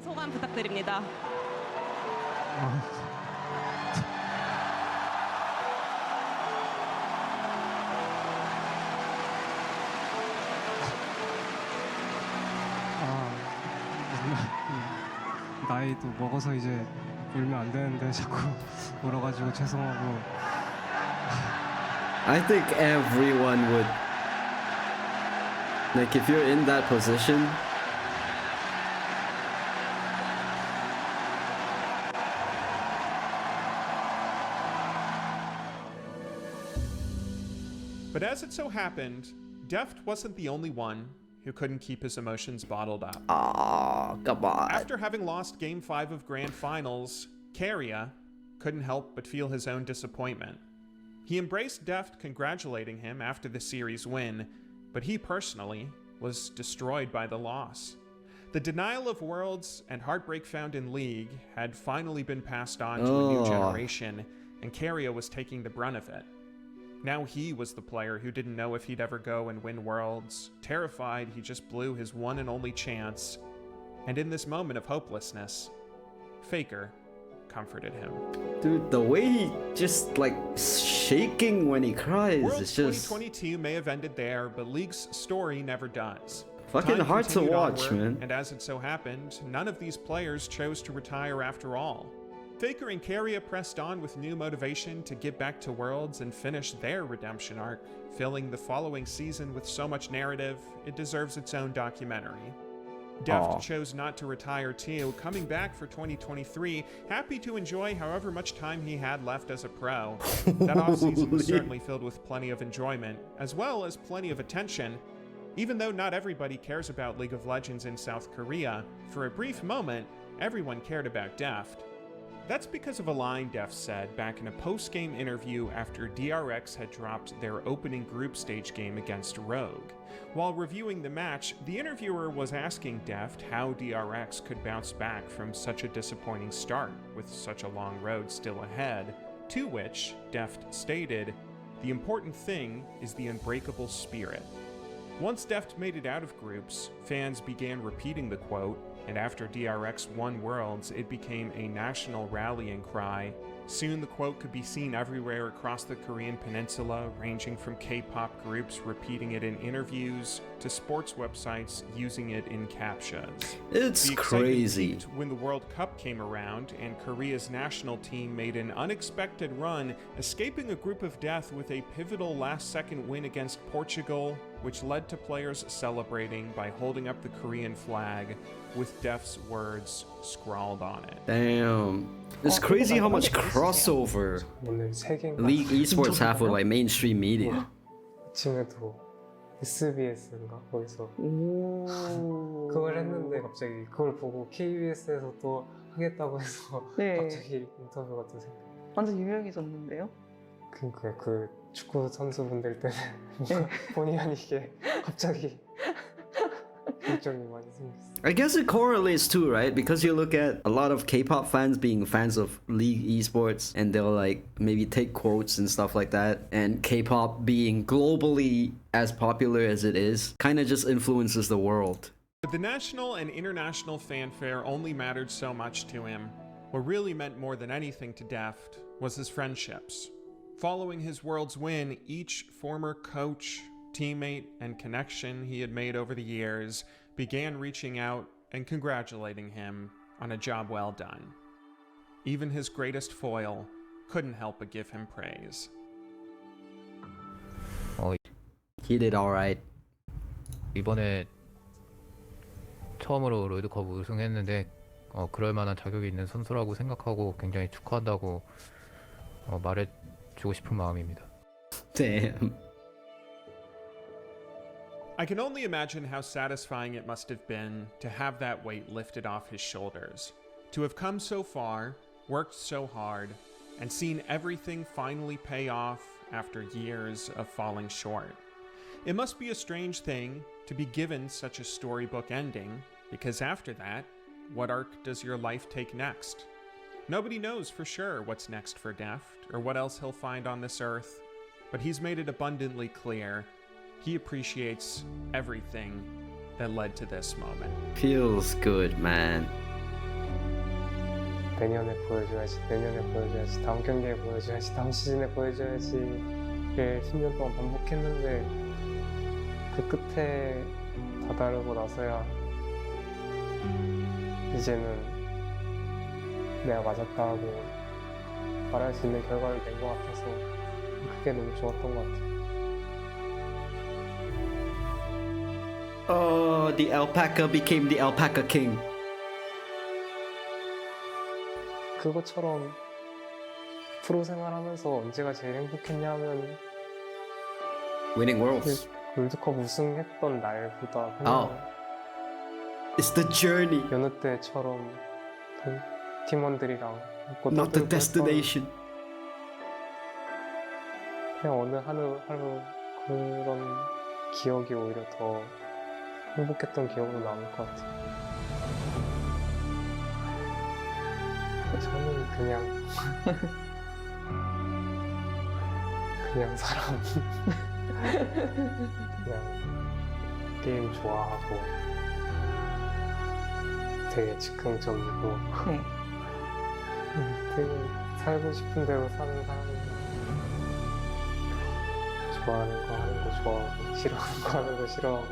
소감 부탁드립니다. 나이도 먹어서 이제 울면 안 되는데 자꾸 울어가지고 죄송하고. I think everyone would, like, if you're in that position. But as it so happened, Deft wasn't the only one who couldn't keep his emotions bottled up. Oh, come on. After having lost Game 5 of Grand Finals, Keria couldn't help but feel his own disappointment. He embraced Deft congratulating him after the series win, but he personally was destroyed by the loss. The denial of Worlds and heartbreak found in League had finally been passed on to a new generation, and Keria was taking the brunt of it. Now he was the player who didn't know if he'd ever go and win Worlds, terrified he just blew his one and only chance. And in this moment of hopelessness, Faker comforted him. Dude, the way he just like shaking when he cries, Worlds it's just 2022 may have ended there, but League's story never does. fucking Time hard to continued watch, onward, man. And as it so happened, none of these players chose to retire after all. Faker and Keria pressed on with new motivation to get back to Worlds and finish their redemption arc, filling the following season with so much narrative, it deserves its own documentary. Deft chose not to retire too, coming back for 2023, happy to enjoy however much time he had left as a pro. That offseason was certainly filled with plenty of enjoyment, as well as plenty of attention. Even though not everybody cares about League of Legends in South Korea, for a brief moment, everyone cared about Deft. That's because of a line Deft said back in a post-game interview after DRX had dropped their opening group stage game against Rogue. While reviewing the match, the interviewer was asking Deft how DRX could bounce back from such a disappointing start with such a long road still ahead, to which Deft stated, "The important thing is the unbreakable spirit." Once Deft made it out of groups, fans began repeating the quote, and after DRX won Worlds, it became a national rallying cry. Soon the quote could be seen everywhere across the Korean peninsula, ranging from K-pop groups repeating it in interviews, to sports websites using it in captchas. It's The excitement crazy. peaked when the World Cup came around and Korea's national team made an unexpected run, escaping a group of death with a pivotal last-second win against Portugal, which led to players celebrating by holding up the Korean flag with Deft's words scrawled on it. Damn. It's crazy how much crossover 오늘 세 개인가 League esports have with like mainstream media. 아침에도 SBS인가 거기서 그걸 했는데 갑자기 그걸 보고 KBS에서 또 하겠다고 해서 네. 갑자기 인터뷰가 또 생겨. 완전 유명해졌는데요? 그러니까 그 축구 선수분들 때는 뭔가 본의 아니게 갑자기 일정이 많이 생겼어. I guess it correlates too, right? Because you look at a lot of K-pop fans being fans of League esports, and they'll like maybe take quotes and stuff like that. And K-pop being globally as popular as it is, kind of just influences the world. But the national and international fanfare only mattered so much to him. What really meant more than anything to Deft was his friendships. Following his Worlds win, each former coach, teammate, and connection he had made over the years began reaching out and congratulating him on a job well done. Even his greatest foil couldn't help but give him praise. He did alright. 이번에 처음으로 롤드컵 우승했는데 그럴 만한 자격이 있는 선수라고 생각하고 굉장히 축하한다고 말해주고 싶은 마음입니다. Damn. I can only imagine how satisfying it must have been to have that weight lifted off his shoulders. To have come so far, worked so hard, and seen everything finally pay off after years of falling short. It must be a strange thing to be given such a storybook ending, because after that, what arc does your life take next? Nobody knows for sure what's next for Deft, or what else he'll find on this earth, but he's made it abundantly clear he appreciates everything that led to this moment. Feels good, man. 내년에 보여줘야지, 다음 경기에 보여줘야지, 다음 시즌에 보여줘야지. 이게 10년 동안 반복했는데 그 끝에 다다르고 나서야 이제는 내가 맞았다고 말할 수 있는 결과를 낸 것 같아서 그게 너무 좋았던 것 같아요. Oh, the alpaca became the alpaca king. 그것처럼 프로 생활하면서 언제가 제일 행복했냐면 Winning worlds. 롤드컵 우승했던 날보다 그냥 Oh. It's the journey. 여느 때처럼 팀원들이랑 먹고 Not the 떠들고 destination. 그냥 어느 하루 그런 기억이 오히려 더 행복했던 기억으로 남을 것 같아요. 저는 그냥 사람 그냥 게임 좋아하고 되게 즉흥적이고 되게 살고 싶은 대로 사는 사람이에요. 좋아하는 거 하는 거 좋아하고 싫어하는 거 하는 거 싫어하고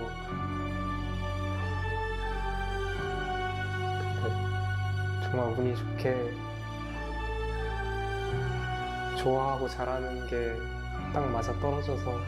근데 정말 운이 좋게 좋아하고 잘하는 게 딱 맞아 떨어져서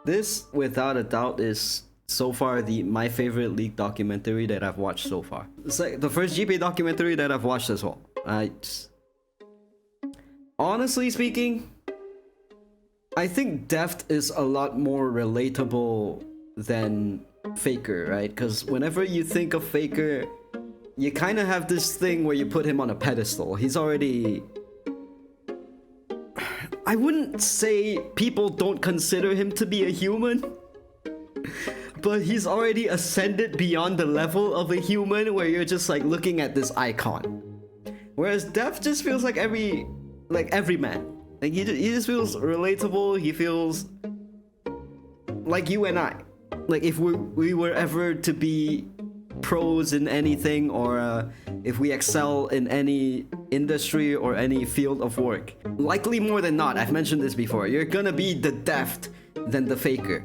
This, without a doubt, is so far my favorite League documentary that I've watched so far. It's like the first GP documentary that I've watched as well. Honestly speaking, I think Deft is a lot more relatable than Faker, right? Because whenever you think of Faker, you kind of have this thing where you put him on a pedestal. He's already... I wouldn't say people don't consider him to be a human, but he's already ascended beyond the level of a human where you're just like looking at this icon. Whereas Deft just feels like every man. Like he just feels relatable. He feels like you and I. Like if we were ever to be pros in anything, or if we excel in any industry or any field of work, likely more than not, I've mentioned this before, you're gonna be the Deft than the Faker.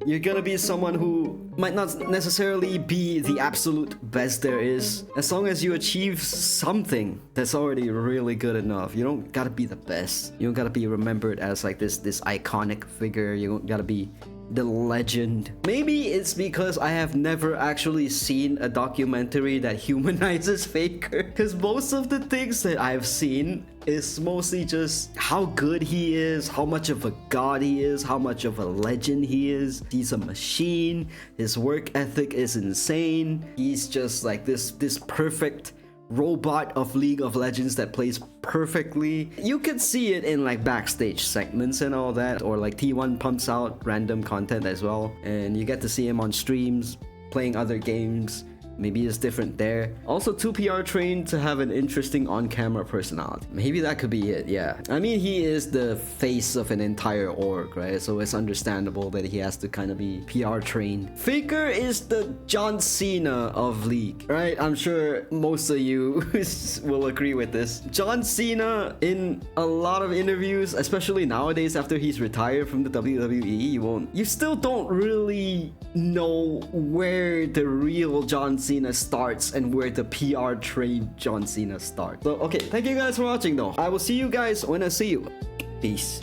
You're gonna be someone who might not necessarily be the absolute best there is. As long as you achieve something, that's already really good enough. You don't gotta be the best. You don't gotta be remembered as like this iconic figure. You don't gotta be the legend. Maybe it's because I have never actually seen a documentary that humanizes Faker, because most of the things that I've seen is mostly just how good he is, how much of a god he is, how much of a legend he is. He's a machine. His work ethic is insane. He's just like this perfect robot of League of Legends that plays perfectly. You could see it in like backstage segments and all that, or like T1 pumps out random content as well, and you get to see him on streams playing other games. Maybe it's different there. Also, 2PR trained to have an interesting on-camera personality. Maybe that could be it, yeah. I mean, he is the face of an entire org, right? So it's understandable that he has to kind of be PR trained. Faker is the John Cena of League, right? I'm sure most of you will agree with this. John Cena, in a lot of interviews, especially nowadays after he's retired from the WWE, you still don't really know where the real John Cena starts and where the PR trained John Cena starts. So okay, thank you guys for watching though. I will see you guys when I see you. Peace.